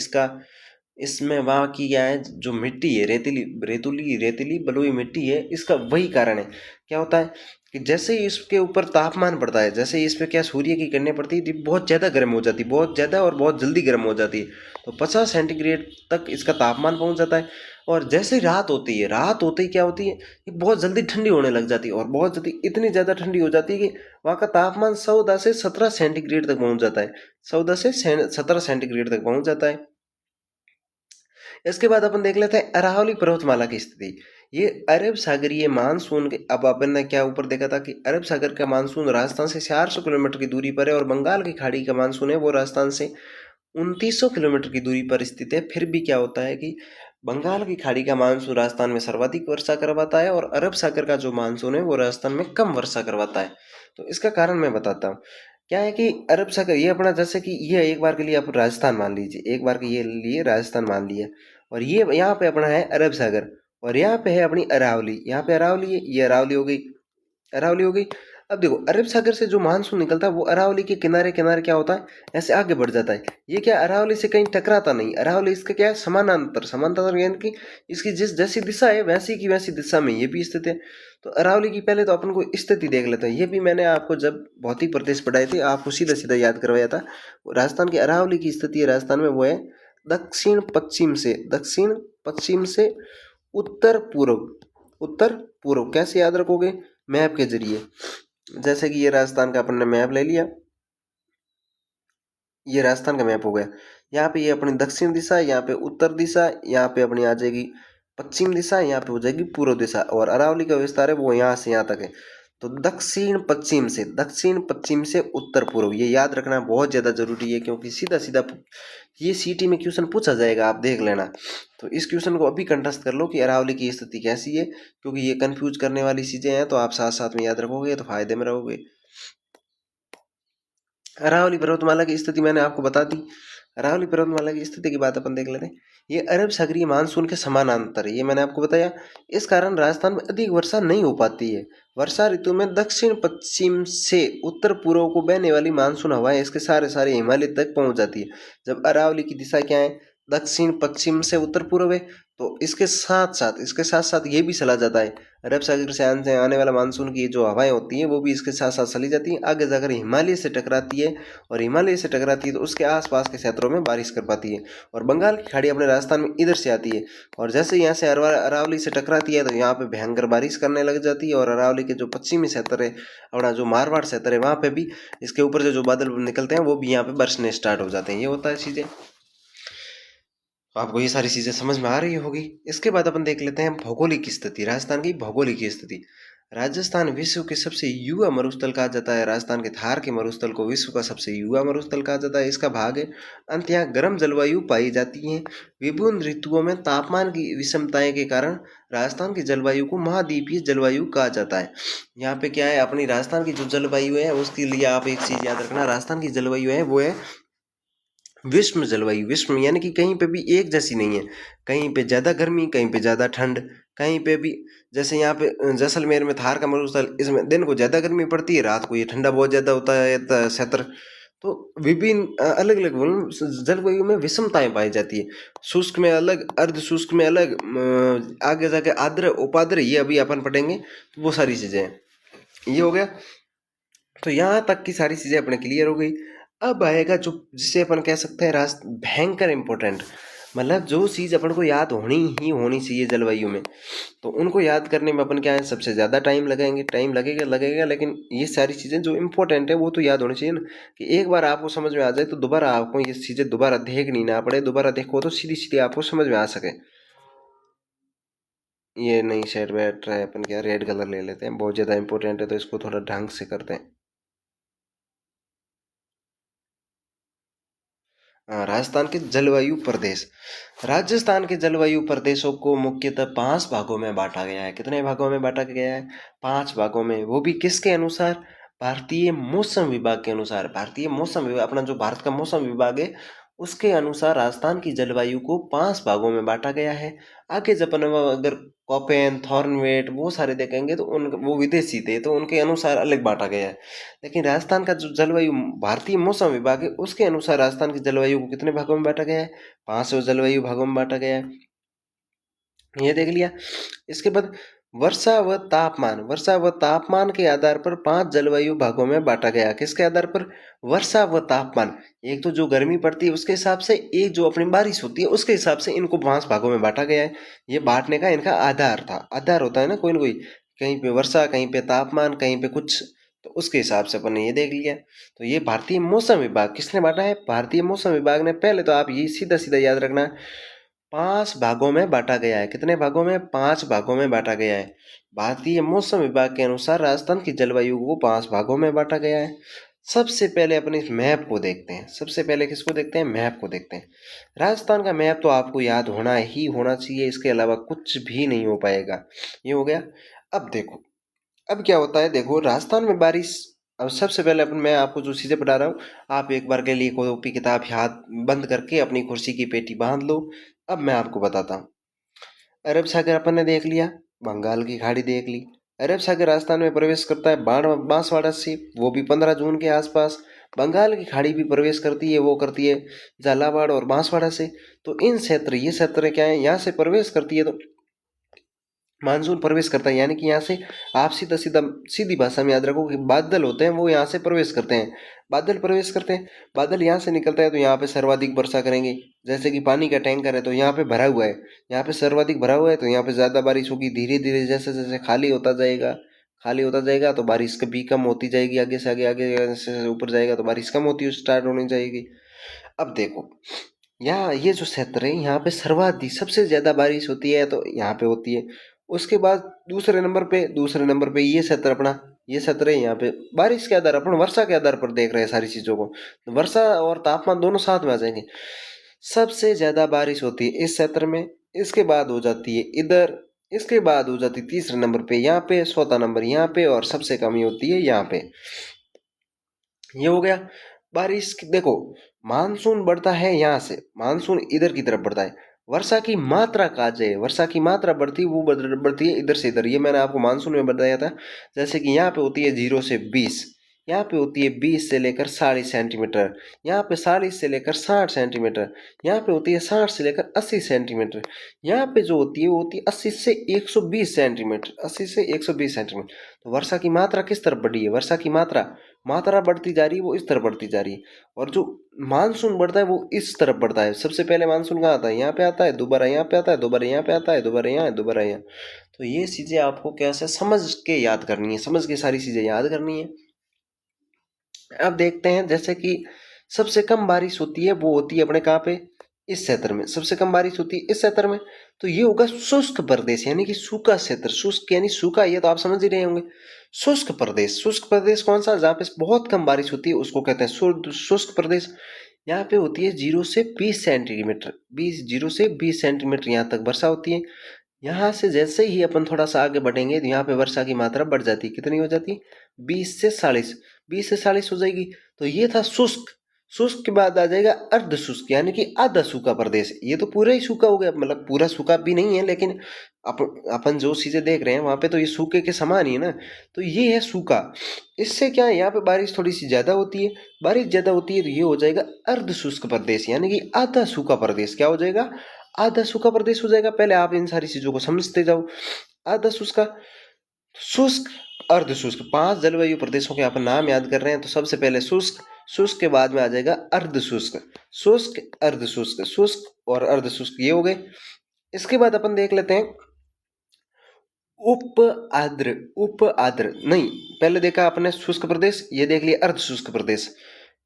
इसमें वहाँ की क्या है, जो मिट्टी है, रेतीली बलुई मिट्टी है, इसका वही कारण है। क्या होता है कि जैसे ही इसके ऊपर तापमान बढ़ता है, जैसे ही इस पे क्या सूर्य की किरणें पड़ती है, तो बहुत ज़्यादा गर्म हो जाती है, बहुत ज़्यादा और बहुत जल्दी गर्म हो जाती है। तो 50 सेंटीग्रेड तक इसका तापमान पहुंच जाता है। और जैसे ही रात होते ही क्या होती है, ये बहुत जल्दी ठंडी होने लग जाती है, और बहुत जल्दी इतनी ज़्यादा ठंडी हो जाती है कि वहाँ का तापमान 14 से 17 सेंटीग्रेड तक पहुंच जाता है। 14 से 17 सेंटीग्रेड तक पहुंच जाता है। इसके बाद अपन देख लेते हैं अरावली पर्वतमाला की स्थिति। ये अरब सागरीय मानसून के, अब अपन ने क्या ऊपर देखा था कि अरब सागर का मानसून राजस्थान से 400 किलोमीटर की दूरी पर है, और बंगाल की खाड़ी का मानसून है वो राजस्थान से 2900 किलोमीटर की दूरी पर स्थित है। फिर भी क्या होता है कि बंगाल की खाड़ी का मानसून राजस्थान में सर्वाधिक वर्षा करवाता है, और अरब सागर का जो मानसून है वो राजस्थान में कम वर्षा करवाता है। तो इसका कारण मैं बताता हूँ। क्या है कि अरब सागर ये अपना, जैसे कि ये एक बार के लिए आप राजस्थान मान लीजिए, एक बार के ये लिए राजस्थान मान लिया, और ये यहाँ पे अपना है अरब सागर, और यहाँ पे है अपनी अरावली, यहाँ पे अरावली है, ये अरावली हो गई, अरावली हो गई। अब देखो अरब सागर से जो मानसून निकलता है वो अरावली के किनारे किनारे क्या होता है, ऐसे आगे बढ़ जाता है। ये क्या अरावली से कहीं टकराता नहीं, अरावली इसका क्या है, समानांतर, समांतर यानी कि इसकी जिस जैसी दिशा है वैसी की वैसी दिशा में ये भी स्थित है। तो अरावली की पहले तो अपन को स्थिति देख लेते हैं। ये भी मैंने आपको जब भौतिक प्रदेश पढ़ाए थे आपको सीधा सीधा याद करवाया था। राजस्थान की अरावली की स्थिति है राजस्थान में, वो है दक्षिण पश्चिम से उत्तर पूर्व। उत्तर पूर्व कैसे याद रखोगे, मैप के जरिए। जैसे कि ये राजस्थान का अपन ने मैप ले लिया, ये राजस्थान का मैप हो गया। यहाँ पे ये अपनी दक्षिण दिशा, यहाँ पे उत्तर दिशा, यहाँ पे अपनी आ जाएगी पश्चिम दिशा, यहाँ पे हो जाएगी पूर्व दिशा, और अरावली का विस्तार है वो यहाँ से यहाँ तक है। तो दक्षिण पश्चिम से उत्तर पूर्व, ये याद रखना बहुत ज़्यादा जरूरी है, क्योंकि सीधा सीधा ये सीटी में क्वेश्चन पूछा जाएगा, आप देख लेना। तो इस क्वेश्चन को अभी कंठस्थ कर लो कि अरावली की स्थिति कैसी है, क्योंकि ये कंफ्यूज करने वाली चीजें हैं, तो आप साथ साथ में याद रखोगे तो फायदे में रहोगे। अरावली पर्वतमाला की स्थिति मैंने आपको बता दी। अरावली पर्वतमाला की स्थिति की बात अपन देख लेते हैं। ये अरब सागरीय मानसून के समानांतर है, ये मैंने आपको बताया। इस कारण राजस्थान में अधिक वर्षा नहीं हो पाती है। वर्षा ऋतु में दक्षिण पश्चिम से उत्तर पूर्व को बहने वाली मानसून हवाएं इसके सारे सारे हिमालय तक पहुंच जाती है। जब अरावली की दिशा क्या है, दक्षिण पश्चिम से उत्तर पूर्व है, तो इसके साथ साथ ये भी चला जाता है, अरब सागर से आने वाला मानसून की जो हवाएं होती हैं वो भी इसके साथ साथ चली जाती हैं, आगे जाकर हिमालय से टकराती है, और हिमालय से टकराती है तो उसके आसपास के क्षेत्रों में बारिश कर पाती है। और बंगाल की खाड़ी अपने राजस्थान में इधर से आती है, और जैसे यहाँ से अरावली से टकराती है तो यहाँ पे भयंकर बारिश करने लग जाती है। और अरावली के जो पश्चिमी क्षेत्र है, अपना जो मारवाड़ क्षेत्र है, वहाँ पे भी इसके ऊपर से जो बादल निकलते हैं वो भी यहाँ पे बरसने स्टार्ट हो जाते हैं। ये होता है चीज़ें। तो आपको ये सारी चीज़ें समझ में आ रही होगी। इसके बाद अपन देख लेते हैं भौगोलिक स्थिति, राजस्थान की भौगोलिक स्थिति। राजस्थान विश्व के सबसे युवा मरुस्थल कहा जाता है। राजस्थान के थार के मरुस्थल को विश्व का सबसे युवा मरुस्थल कहा जाता है। इसका भाग है अंत यहाँ गर्म जलवायु पाई जाती है। विभिन्न ऋतुओं में तापमान की विषमताएं के कारण राजस्थान की जलवायु को महाद्वीपीय जलवायु कहा जाता है। यहाँ पे क्या है, अपनी राजस्थान की जो जलवायु है उसके लिए आप एक चीज याद रखना, राजस्थान की जलवायु है वो है विषम जलवायु। विषम यानी कि कहीं पे भी एक जैसी नहीं है, कहीं पे ज़्यादा गर्मी, कहीं पे ज़्यादा ठंड, कहीं पे भी। जैसे यहाँ पे जैसलमेर में थार का मरुस्थल, इसमें दिन को ज़्यादा गर्मी पड़ती है, रात को ये ठंडा बहुत ज़्यादा होता है क्षेत्र। तो विभिन्न अलग अलग जलवायु में विषमताएं पाई जाती है। शुष्क में अलग, अर्ध शुष्क में अलग, आगे जाके आर्द्र उपाद्र, ये अभी अपन पढ़ेंगे। तो वो सारी चीज़ें हैं, ये हो गया। तो यहाँ तक की सारी चीज़ें अपने क्लियर हो गई। अब आएगा जो जिसे अपन कह सकते हैं राष्ट्र भयंकर इम्पोर्टेंट, मतलब जो चीज़ अपन को याद होनी ही होनी चाहिए जलवायु में, तो उनको याद करने में अपन क्या है सबसे ज़्यादा टाइम लगाएंगे। टाइम लगेगा, लेकिन ये सारी चीज़ें जो इम्पोर्टेंट है वो तो याद होनी चाहिए ना, कि एक बार आपको समझ में आ जाए तो दोबारा आपको ये चीज़ें दोबारा देखनी ना पड़े, दोबारा देखो तो सीधी सीधी आपको समझ में आ सके। ये नई शेड बैठ रहा है, अपन क्या रेड कलर ले लेते हैं, बहुत ज़्यादा इंपॉर्टेंट है तो इसको थोड़ा ढंग से करते हैं। राजस्थान के जलवायु प्रदेश। राजस्थान के जलवायु प्रदेशों को मुख्यतः 5 भागों में बांटा गया है। कितने भागों में बांटा गया है? 5 भागों में। वो भी किसके अनुसार? भारतीय मौसम विभाग के अनुसार। भारतीय मौसम विभाग, अपना जो भारत का मौसम विभाग है, उसके अनुसार राजस्थान की जलवायु को 5 भागों में बांटा गया है। आगे जब अपन अगर कॉपेन, थॉर्नवेट वो सारे देखेंगे तो उन वो विदेशी थे तो उनके अनुसार अलग बांटा गया है। लेकिन राजस्थान का जो जलवायु भारतीय मौसम विभाग है उसके अनुसार राजस्थान की जलवायु को कितने भागों में बांटा गया है? 5 जलवायु भागों में बांटा गया है, ये देख लिया। इसके बाद वर्षा व तापमान के आधार पर 5 जलवायु भागों में बांटा गया। किसके आधार पर? वर्षा व तापमान। एक तो जो गर्मी पड़ती है उसके हिसाब से, एक जो अपनी बारिश होती है उसके हिसाब से इनको 5 भागों में बांटा गया है। ये बांटने का इनका आधार था। आधार होता है ना कोई ना कोई, कहीं पे वर्षा, कहीं पे तापमान, कहीं पे कुछ, तो उसके हिसाब से अपन ने ये देख लिया। तो ये भारतीय मौसम विभाग किसने बांटा है? भारतीय मौसम विभाग ने। पहले तो आप ये सीधा सीधा याद रखना, 5 भागों में बांटा गया है। कितने भागों में? 5 भागों में बांटा गया है। भारतीय मौसम विभाग के अनुसार राजस्थान की जलवायु को 5 भागों में बांटा गया है। सबसे पहले अपने इस मैप को देखते हैं। सबसे पहले किसको देखते हैं? मैप को देखते हैं। राजस्थान का मैप तो आपको याद होना ही होना चाहिए, इसके अलावा कुछ भी नहीं हो पाएगा। ये हो गया। अब देखो, अब क्या होता है, देखो राजस्थान में बारिश। अब सबसे पहले अपन, मैं आपको जो चीज़ें पढ़ा रहा हूँ, आप एक बार के लिए कॉपी किताब हाथ बंद करके अपनी कुर्सी की पेटी बांध लो। अब मैं आपको बताता हूँ। अरब सागर अपन ने देख लिया, बंगाल की खाड़ी देख ली, अरब सागर राजस्थान में प्रवेश करता है बांसवाड़ा से, वो भी 15 जून के आसपास। बंगाल की खाड़ी भी प्रवेश करती है, वो करती है झालावाड़ और बांसवाड़ा से। तो ये क्षेत्र क्या है, यहाँ से प्रवेश करती है तो मानसून प्रवेश करता है, यानी कि यहाँ से आप सीधा सीधा सीधी भाषा में याद रखो कि बादल होते हैं वो यहाँ से प्रवेश करते हैं। बादल प्रवेश करते हैं, बादल यहाँ से निकलता है तो यहाँ पे सर्वाधिक वर्षा करेंगे। जैसे कि पानी का टैंकर है तो यहाँ पे भरा हुआ है, यहाँ पे सर्वाधिक भरा हुआ है तो यहाँ पे ज़्यादा बारिश होगी। धीरे धीरे जैसे जैसे खाली होता जाएगा तो बारिश कभी कम होती जाएगी। आगे से आगे आगे जैसे ऊपर जाएगा तो बारिश कम होती स्टार्ट होनी जाएगी। अब देखो, यहाँ ये जो क्षेत्र है यहाँ पे सर्वाधिक सबसे ज्यादा बारिश होती है तो यहाँ पे होती है। उसके बाद दूसरे नंबर पे ये क्षेत्र अपना, ये क्षेत्र है यहाँ पे बारिश के आधार अपन वर्षा के आधार पर देख रहे हैं सारी चीजों को। तो वर्षा और तापमान दोनों साथ में आ जाएंगे। सबसे ज्यादा बारिश होती है इस क्षेत्र में, इसके बाद हो जाती है इधर, इसके बाद हो जाती है तीसरे नंबर पे यहाँ पे, चौथा नंबर यहाँ पे और सबसे कमी होती है यहाँ पे। ये हो गया बारिश देखो, मानसून बढ़ता है यहाँ से, मानसून इधर की तरफ बढ़ता है। वर्षा की मात्रा कहा जाए, वर्षा की मात्रा बढ़ती है वो बढ़ती है इधर से इधर। ये मैंने आपको मानसून में बताया था। जैसे कि यहाँ पे होती है 0 से 20, यहाँ पे होती है 20 से लेकर 40 सेंटीमीटर, यहाँ पे 40 से लेकर 60 सेंटीमीटर, यहाँ पे होती है 60 से लेकर 80 सेंटीमीटर, यहाँ पे जो होती है वो होती है 80 से 120 सेंटीमीटर, 80 से 120 सेंटीमीटर। तो वर्षा की मात्रा किस तरफ बढ़ी है, वर्षा की मात्रा मात्रा बढ़ती जा रही है, वो इस तरफ बढ़ती जा रही है। और जो मानसून बढ़ता है वो इस तरफ बढ़ता है। सबसे पहले मानसून कहाँ आता है, यहाँ पे आता है, दोबारा यहाँ पे आता है, दोबारा यहाँ पे आता है, दोबारा यहाँ, दोबारा यहाँ। तो ये चीजें आपको कैसे समझ के याद करनी है, समझ के सारी चीजें याद करनी है। अब देखते हैं, जैसे कि सबसे कम बारिश होती है वो होती है अपने कहाँ पे, इस क्षेत्र में सबसे कम बारिश होती है इस क्षेत्र में। तो ये होगा शुष्क प्रदेश, यानी कि सूखा क्षेत्र। शुष्क यानी सूखा, ये तो आप समझ ही रहे होंगे। शुष्क प्रदेश, शुष्क प्रदेश कौन सा, जहाँ पे बहुत कम बारिश होती है उसको कहते हैं शुष्क प्रदेश। यहाँ पे होती है 0 से 20 सेंटीमीटर, 0 से 20 सेंटीमीटर यहाँ तक वर्षा होती है। यहाँ से जैसे ही अपन थोड़ा सा आगे बढ़ेंगे तो यहाँ पे वर्षा की मात्रा बढ़ जाती है। कितनी हो जाती है, 20 से 40, 20 से 40 हो जाएगी। तो ये था शुष्क। शुष्क के बाद आ जाएगा अर्ध शुष्क, यानी कि आधा सूखा प्रदेश। ये तो पूरा ही सूखा हो गया, मतलब पूरा सूखा भी नहीं है, लेकिन अपन जो चीजें देख रहे हैं वहां पे तो ये सूखे के समान ही है ना। तो ये है सूखा। इससे क्या है, यहाँ पे बारिश थोड़ी सी ज्यादा होती है। बारिश ज्यादा होती है तो ये हो जाएगा अर्ध शुष्क प्रदेश, यानी कि आधा सूखा प्रदेश। क्या हो जाएगा, आधा सूखा प्रदेश हो जाएगा। पहले आप इन सारी चीजों को समझते जाओ। आधा शुष्क, शुष्क, अर्ध शुष्क, 5 जलवायु प्रदेशों के अपन नाम याद कर रहे हैं। तो सबसे पहले शुष्क, शुष्क के बाद में आ जाएगा अर्ध शुष्क, शुष्क, अर्ध शुष्क, शुष्क और अर्ध शुष्क, ये हो गए। इसके बाद अपन देख लेते हैं उप आर्द्र, उप आर्द्र नहीं, पहले देखा अपने शुष्क प्रदेश, ये देख लिया अर्ध शुष्क प्रदेश।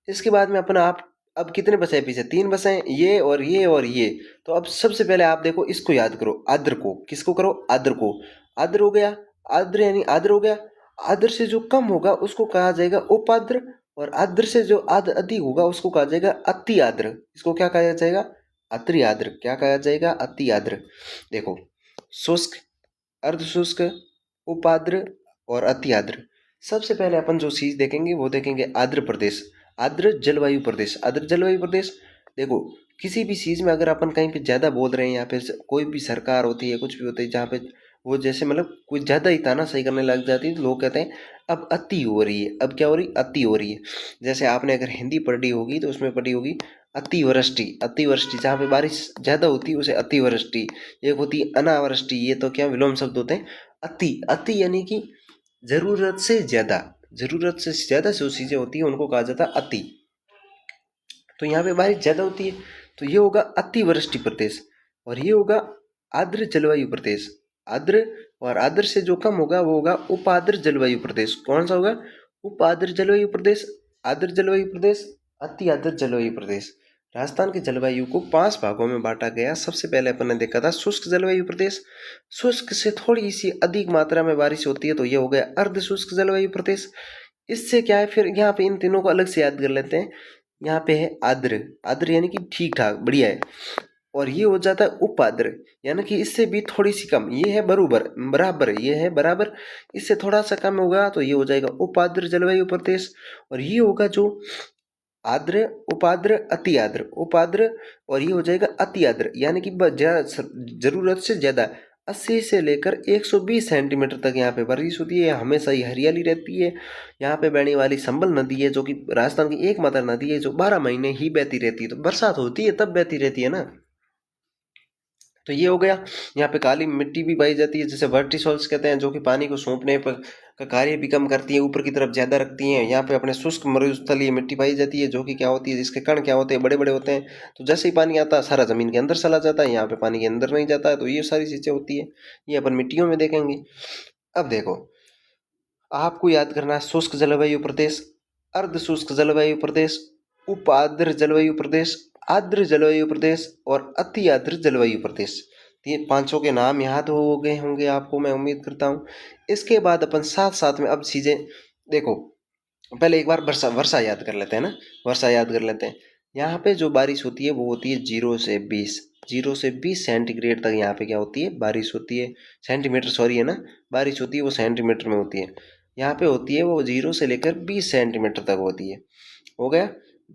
इसके बाद में अपन आप अब कितने बचे पीछे, 3 बचे, ये और ये और ये। तो अब सबसे पहले आप देखो इसको याद करो, आर्द्र को, किसको करो, आर्द्र को। आर्द्र हो गया, आर्द्र यानी आर्द्र हो गया। आर्द्र से जो कम होगा उसको कहा जाएगा उपाद्र, और आर्द्र से जो अधिक होगा उसको कहा जाएगा अति आर्द्र। इसको क्या कहा जाएगा, अति आर्द्र। क्या कहा जाएगा, अति आर्द्र। देखो, शुष्क, अर्ध शुष्क, उपाद्र और अति आर्द्र। सबसे पहले अपन जो चीज देखेंगे वो देखेंगे आर्द्र प्रदेश, आर्द्र जलवायु प्रदेश। आर्द्र जलवायु प्रदेश, देखो किसी भी चीज में अगर अपन कहीं पे ज्यादा बोल रहे हैं या फिर कोई भी सरकार होती है, कुछ भी होता है जहाँ पे वो जैसे मतलब कुछ ज्यादा ही तानाशाही करने लग जाती है तो लोग कहते हैं अब अति हो रही है। अब क्या हो रही, अति हो रही है। जैसे आपने अगर हिंदी पढ़ी होगी तो उसमें पढ़ी होगी अतिवृष्टि। अतिवृष्टि जहाँ पे बारिश ज्यादा होती है उसे अतिवृष्टि। एक होती है अनावृष्टि, ये तो क्या विलोम शब्द होते हैं। अति, अति यानी कि जरूरत से ज्यादा, जरूरत से ज्यादा जो चीजें होती है उनको कहा जाता है अति। तो यहाँ पे बारिश ज्यादा होती है तो ये होगा अतिवृष्टि प्रदेश, और ये होगा आर्द्र जलवायु प्रदेश। आर्द्र, और आर्द्र से जो कम होगा वो होगा उपाद्र जलवायु प्रदेश। कौन सा होगा, उपाद्र जलवायु प्रदेश, आर्द्र जलवायु प्रदेश, अति आर्द्र जलवायु प्रदेश। राजस्थान की जलवायु को 5 भागों में बांटा गया। सबसे पहले अपन ने देखा था शुष्क जलवायु प्रदेश। शुष्क से थोड़ी सी अधिक मात्रा में बारिश होती है तो ये हो गया अर्ध शुष्क जलवायु प्रदेश। इससे क्या है, फिर यहाँ पे इन तीनों को अलग से याद कर लेते हैं। यहाँ पे है आर्द्र, आर्द्र यानी कि ठीक ठाक बढ़िया है। और ये हो जाता है उपाद्र, यानी कि इससे भी थोड़ी सी कम। ये है बराबर, बराबर, ये है बराबर, इससे थोड़ा सा कम होगा तो ये हो जाएगा उपाद्र जलवायु प्रदेश। और ये होगा जो आर्द्र, उपाद्र, अति आर्द्र, उपाद्र, और ये हो जाएगा अति आर्द्र, यानी कि जरूरत से ज्यादा। 80 से लेकर 120 सेंटीमीटर तक यहाँ पे बारिश होती है। हमेशा ही हरियाली रहती है। यहाँ पे बहने वाली संबल नदी है, जो कि राजस्थान की एकमात्र नदी है जो 12 महीने ही बहती रहती है। तो बरसात होती है तब बहती रहती है ना। तो ये हो गया। यहाँ पे काली मिट्टी भी पाई जाती है, जिसे वर्टिसॉल्स कहते हैं, जो कि पानी को सोखने पर का कार्य भी कम करती है, ऊपर की तरफ ज्यादा रखती हैं। यहाँ पे अपने शुष्क मरुस्थलीय मिट्टी पाई जाती है, जो कि क्या होती है, जिसके कण क्या होते हैं, बड़े बड़े होते हैं। तो जैसे ही पानी आता है सारा जमीन के अंदर चला जाता है, यहाँ पे पानी के अंदर नहीं जाता है। तो ये सारी चीजें होती है, ये अपन मिट्टियों में देखेंगे। अब देखो, आपको याद करना है शुष्क जलवायु प्रदेश, अर्ध शुष्क जलवायु प्रदेश, उप आर्द्र जलवायु प्रदेश, आर्द्र जलवायु प्रदेश और अति आर्द्र जलवायु प्रदेश। ये पांचों के नाम याद हो गए होंगे आपको, मैं उम्मीद करता हूँ। इसके बाद अपन साथ साथ में अब चीजें देखो, पहले एक बार वर्षा वर्षा याद कर लेते हैं ना। वर्षा याद कर लेते हैं। यहाँ पे जो बारिश होती है वो होती है 0 से 20, 0 से 20 सेंटीग्रेड तक यहाँ पे क्या होती है, बारिश होती है। सेंटीमीटर सॉरी है ना, बारिश होती है वो सेंटीमीटर में होती है। यहाँ पे होती है वो 0 से लेकर 20 सेंटीमीटर तक होती है। हो गया।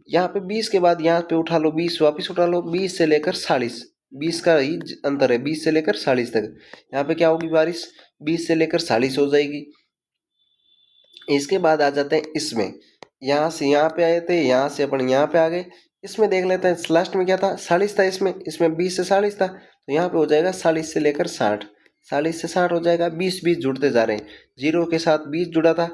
यहाँ पे 20 के बाद यहाँ पे उठा लो 20, वापिस उठा लो 20 से लेकर 40, 20 का ही अंतर है, 20 से लेकर 40 तक। यहाँ पे क्या होगी बारिश, 20 से लेकर 40 हो जाएगी। इसके बाद आ जाते हैं इसमें, यहाँ से यहाँ पे आए थे, यहाँ से अपन यहाँ पे आ गए। इसमें देख लेते हैं लास्ट में क्या था, 40 था। इसमें इसमें 20 से 40 था, तो यहाँ पे हो जाएगा 40 से लेकर 60, 40 से 60 हो जाएगा। 20 20 जुड़ते जा रहे हैं, 0 के साथ 20 जुड़ा था,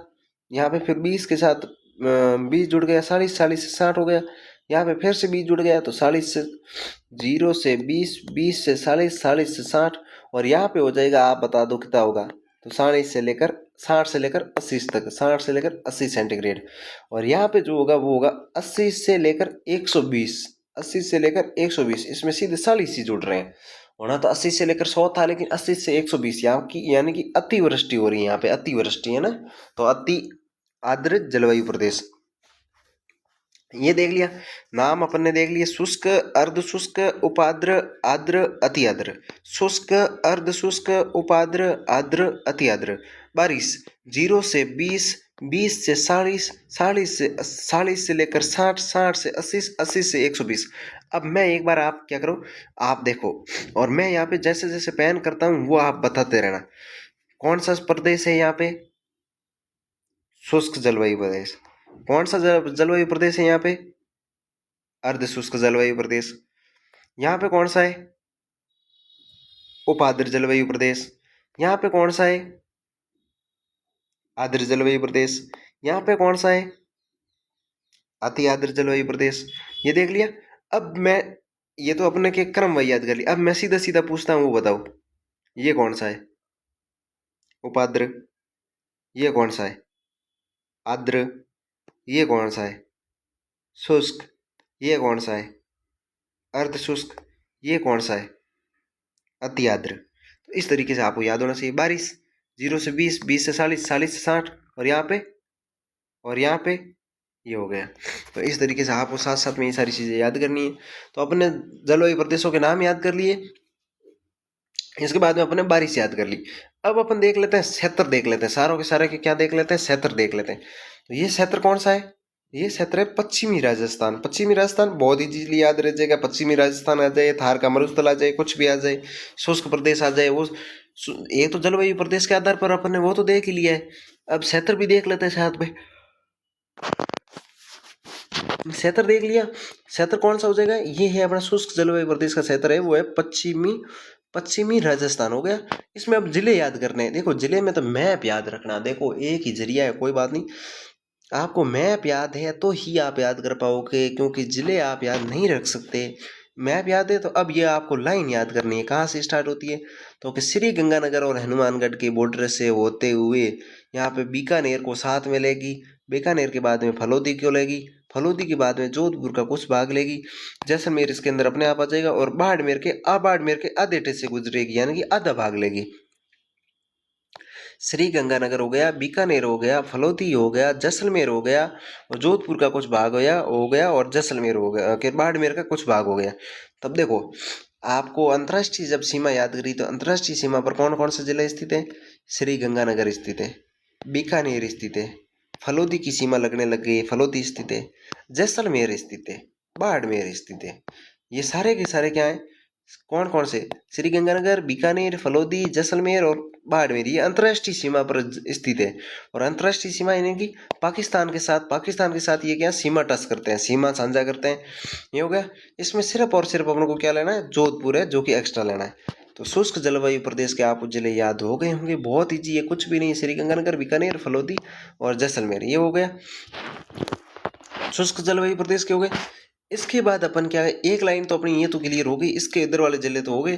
यहाँ पे फिर 20 के साथ 20 जुड़ गया, 40, 40 से 60 हो गया। यहाँ पे फिर से 20 जुड़ गया, तो 40 से 0 से 20, 20 से 40, 40 से 60, और यहाँ पे हो जाएगा, आप बता दो कितना होगा। तो 60 से लेकर 80 तक, 60 से लेकर 80 सेंटीग्रेड। और यहाँ पे जो होगा वो होगा 80 से लेकर 120, 80 से लेकर 120। इसमें सीधे 40 ही जुड़ रहे हैं। होना तो 80 से लेकर 100 था, लेकिन 80 से 120 यहाँ की यानी कि अतिवृष्टि हो रही है। यहाँ पे अतिवृष्टि है ना, तो अति आर्द्र जलवायु प्रदेश ये देख लिया। नाम अपन ने देख लिए, शुष्क, अर्ध शुष्क, उपाद्र, आर्द्र, अति आर्द्र। शुष्क, अर्ध शुष्क, उपाद्र, आर्द्र, अति आर्द्र। बारिश 0 से 20, 20 से 40, 40 से लेकर 60, 60 से 80, 80 से 120। अब मैं एक बार, आप क्या करो, आप देखो, और मैं यहाँ पे जैसे जैसे पैन करता हूँ वो आप बताते रहना। कौन सा प्रदेश है यहाँ पे, शुष्क जलवायु प्रदेश। कौन सा जलवायु प्रदेश है यहाँ पे, अर्ध शुष्क जलवायु प्रदेश। यहाँ पे कौन सा है, उपाद्र जलवायु प्रदेश। यहाँ पे कौन सा है, आर्द्र जलवायु प्रदेश। यहाँ पे कौन सा है, अति आर्द्र जलवायु प्रदेश। ये देख लिया। अब मैं, ये तो अपने के क्रम वही याद कर लिया। अब मैं सीधा सीधा पूछता हूँ, वो बताओ ये कौन सा है, उपाद्र। ये कौन सा है, आर्द्र। ये कौन सा है, शुष्क। ये कौन सा है, अर्ध शुष्क। ये कौन सा है, अति आर्द्र। तो इस तरीके से आपको याद होना चाहिए। बारिश 0 से 20, 20 से 40, 40 से 60, और यहाँ पे, और यहाँ पे ये हो गया। तो इस तरीके से आपको साथ साथ में ये सारी चीजें याद करनी है। तो अपने जलवायु प्रदेशों के नाम याद कर लिए, इसके बाद में अपने बारिश याद कर ली। अब अपन देख लेते हैं क्षेत्र, देख लेते हैं सारों के सारे के क्या देख लेते हैं, क्षेत्र देख लेते हैं। तो ये क्षेत्र कौन सा है, ये क्षेत्र है पश्चिमी राजस्थान। पश्चिमी राजस्थान बहुत इजीली याद रह जाएगा। पश्चिमी राजस्थान आ जाए, थार का मरुस्थल आ जाए, कुछ भी आ जाए, शुष्क प्रदेश आ जाए, वो ये तो जलवायु प्रदेश के आधार पर अपन ने वो तो देख ही लिया है। अब क्षेत्र भी देख लेते हैं साथ में। क्षेत्र देख लिया, क्षेत्र कौन सा हो जाएगा, ये है अपना शुष्क जलवायु प्रदेश का क्षेत्र है, वो है पश्चिमी, पश्चिमी राजस्थान हो गया। इसमें अब जिले याद करने हैं। देखो जिले में तो मैप याद रखना, देखो एक ही जरिया है, कोई बात नहीं। आपको मैप याद है तो ही आप याद कर पाओगे, क्योंकि जिले आप याद नहीं रख सकते। मैप याद है तो अब ये आपको लाइन याद करनी है, कहाँ से स्टार्ट होती है, तो कि श्री गंगानगर और हनुमानगढ़ के बॉर्डर से होते हुए यहाँ पे बीकानेर को साथ में लेगी। बीकानेर के बाद में फलोदी को लेगी, फलोदी के बाद में जोधपुर का कुछ भाग लेगी। जैसलमेर इसके अंदर अपने आप आ जाएगा, और बाड़मेर के आधे हिस्से से गुजरेगी, यानी कि आधा भाग लेगी। श्री गंगानगर हो गया, बीकानेर हो गया, फलोदी हो गया, जैसलमेर हो गया, और जोधपुर का कुछ भाग हो गया और जैसलमेर हो गया, के बाड़मेर का कुछ भाग हो गया। तब देखो, आपको अंतर्राष्ट्रीय जब सीमा याद करी, तो अंतर्राष्ट्रीय सीमा पर कौन कौन से जिले स्थित है, श्री गंगानगर स्थित है, बीकानेर स्थित है, फलोदी की सीमा लगने लग गई, फलोदी स्थित है, जैसलमेर स्थित है, बाड़मेर स्थित है। ये सारे के सारे क्या है, कौन कौन से? श्रीगंगानगर, बीकानेर, फलौदी, जैसलमेर और बाड़मेर, ये अंतर्राष्ट्रीय सीमा पर स्थित है। और अंतर्राष्ट्रीय सीमा यानी कि पाकिस्तान के साथ ये क्या सीमा टच करते हैं, सीमा साझा करते हैं। ये हो गया। इसमें सिर्फ और सिर्फ अपन को क्या लेना है, जोधपुर है जो कि एक्स्ट्रा लेना है। तो शुष्क जलवायु प्रदेश के आप जिले याद हो गए होंगे, बहुत ईजी है, कुछ भी नहीं। श्रीगंगानगर, बीकानेर, फलौदी और जैसलमेर, ये हो गया शुष्क जलवायु प्रदेश के हो गए। इसके बाद अपन क्या है, एक लाइन तो अपनी ये तो क्लियर हो गई, इसके इधर वाले जिले तो हो गए।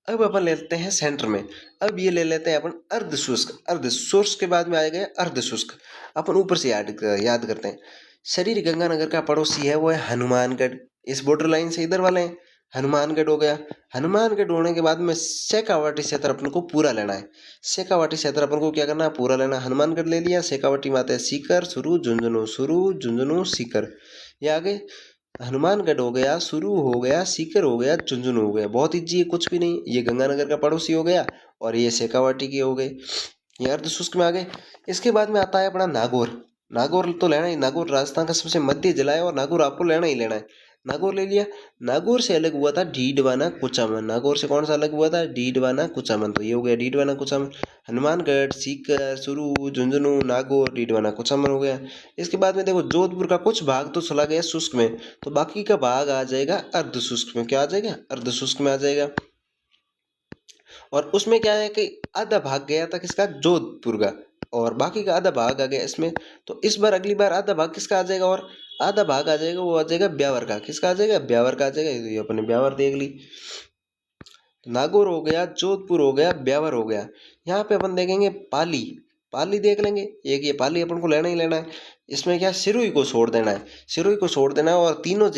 अब अपन लेते हैं सेंटर में। अब ये ले लेते हैं अपन अर्ध शुष्क। अर्ध शुष्क के बाद में आ गया अर्ध शुष्क। अपन ऊपर से याद करते हैं। शरीर गंगानगर का पड़ोसी है वो है हनुमानगढ़, इस बॉर्डर लाइन से इधर वाले हैं। हनुमानगढ़ हो गया। हनुमानगढ़ होने के बाद में शेखावाटी क्षेत्र अपन को पूरा लेना है। शेखावाटी क्षेत्र अपन को क्या करना है, पूरा लेना है। हनुमानगढ़ ले लिया, शेखावाटी में आते हैं सीकर, शुरू, झुंझुनू, सीकर, ये आगे हनुमानगढ़ हो गया, शुरू हो गया, सीकर हो गया, झुंझुनू हो गया। बहुत ईजी है, कुछ भी नहीं। ये गंगानगर का पड़ोसी हो गया और ये शेखावाटी के हो गए, ये अर्ध शुष्क में आ गए। इसके बाद में आता है अपना नागौर। नागौर तो लेना ही, नागौर राजस्थान का सबसे मध्य जिला है और नागौर आपको लेना ही लेना है। नागौर ले लिया। नागौर से अलग हुआ था डीडवाना कुचामन। नागौर से कौन सा अलग हुआ था, डीडवाना कुचामन, तो ये हो गया डीडवाना कुचामन। हनुमानगढ़, सीकर, शुरू, झुंझुनू, नागौर, डीडवाना कुचामन हो गया। इसके बाद में देखो जोधपुर का कुछ भाग तो चला गया शुष्क में, तो बाकी का भाग आ जाएगा अर्ध शुष्क में। क्या आ जाएगा, अर्ध शुष्क में आ जाएगा। और उसमें क्या है कि आधा भाग गया था किसका, जोधपुर का, और बाकी का आधा भाग आ गया इसमें। तो इस बार अगली बार आधा भाग किसका आ जाएगा, और आधा भाग आ जाएगा, वो आ जाएगा ब्यावर का। किसका आ जाएगा, ब्यावर का आ जाएगा। ये अपने ब्यावर देख ली। नागौर हो गया, जोधपुर हो गया, ब्यावर हो गया। यहाँ पे अपन देखेंगे पाली। पाली देख लेंगे, एक ये पाली अपन को लेना ही लेना है। इसमें क्या, सिरोही को छोड़ देना है, सिरोही को छोड़ देना है। और तीन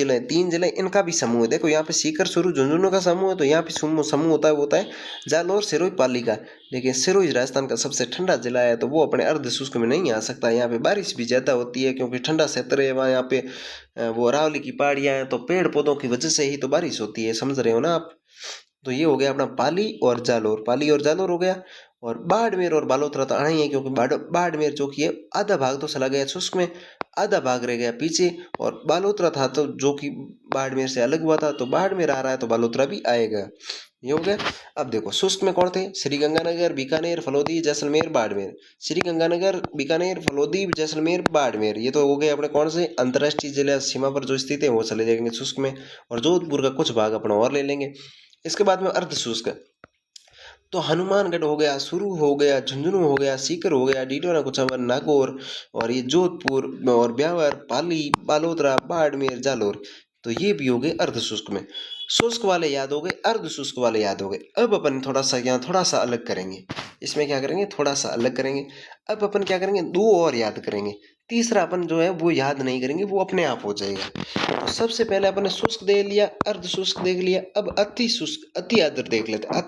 जिले इनका भी समूह है। देखो यहाँ पे सीकर, शुरू, झुंझुनू का समूह है, तो यहाँ पे समूह होता है, वो होता है जालौर, सिरोही, पाली का। लेकिन सिरोही राजस्थान का सबसे ठंडा जिला है, तो वो अपने अर्ध शुष्क में नहीं आ सकता। यहाँ पे बारिश भी ज़्यादा होती है क्योंकि ठंडा क्षेत्र है वहाँ। यहाँ पे वो अरावली की पहाड़ियाँ हैं, तो पेड़ पौधों की वजह से ही तो बारिश होती है, समझ रहे हो ना आप। तो ये हो गया अपना पाली और जालोर, पाली और जालोर हो गया। और बाड़मेर और बालोतरा तो आना ही है, क्योंकि बाड़मेर जो कि है आधा भाग तो चला गया शुष्क में, आधा भाग रह गया पीछे। और बालोतरा था तो जो कि बाड़मेर से अलग हुआ था, तो बाड़मेर आ रहा है तो बालोतरा भी आएगा। ये हो गया। अब देखो शुष्क में कौन थे, श्रीगंगानगर, बीकानेर, फलौदी, जैसलमेर, बाड़मेर। श्रीगंगानगर, बीकानेर, फलौदी, जैसलमेर, बाड़मेर, ये तो हो गए अपने कौन से अंतर्राष्ट्रीय जिला सीमा पर जो स्थित है, वो चले जाएंगे शुष्क में। और जोधपुर का कुछ भाग अपना और ले लेंगे। इसके बाद में अर्ध शुष्क, तो हनुमानगढ़ हो गया, शुरू हो गया, झुंझुनू हो गया, सीकर हो गया, डीडवाना कुचामन, नागौर, और ये जोधपुर और ब्यावर, पाली, बालोतरा, बाड़मेर, जालोर, तो ये भी हो गए अर्ध शुष्क में। शुष्क वाले याद हो गए, अर्ध शुष्क वाले याद हो गए। अब अपन थोड़ा सा यहाँ थोड़ा सा अलग करेंगे। इसमें क्या करेंगे, थोड़ा सा अलग करेंगे। अब अपन क्या करेंगे, दो और याद करेंगे। तीसरा अपन जो है वो याद नहीं करेंगे, वो अपने आप हो जाएगा। तो सबसे पहले अपन ने शुष्क देख लिया, अर्ध शुष्क देख लिया। अब अति शुष्क, अति आर्द्र देख लेते हैं।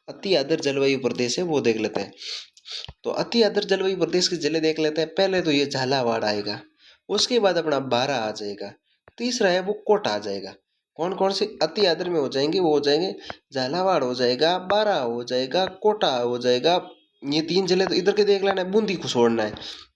अति आर्द्र जलवायु प्रदेश है, वो देख लेते हैं। तो अति आर्द्र जलवायु प्रदेश के जिले देख लेते हैं। पहले तो ये झालावाड़ आएगा, उसके बाद अपना बारा आ जाएगा, तीसरा है वो कोटा आ जाएगा। कौन कौन से अति आर्द्र में हो जाएंगे, वो हो जाएंगे झालावाड़ हो जाएगा, बारा हो जाएगा, कोटा हो जाएगा। ये तीन जिले तो इधर के देख लेना है, बूंदी को छोड़ना है।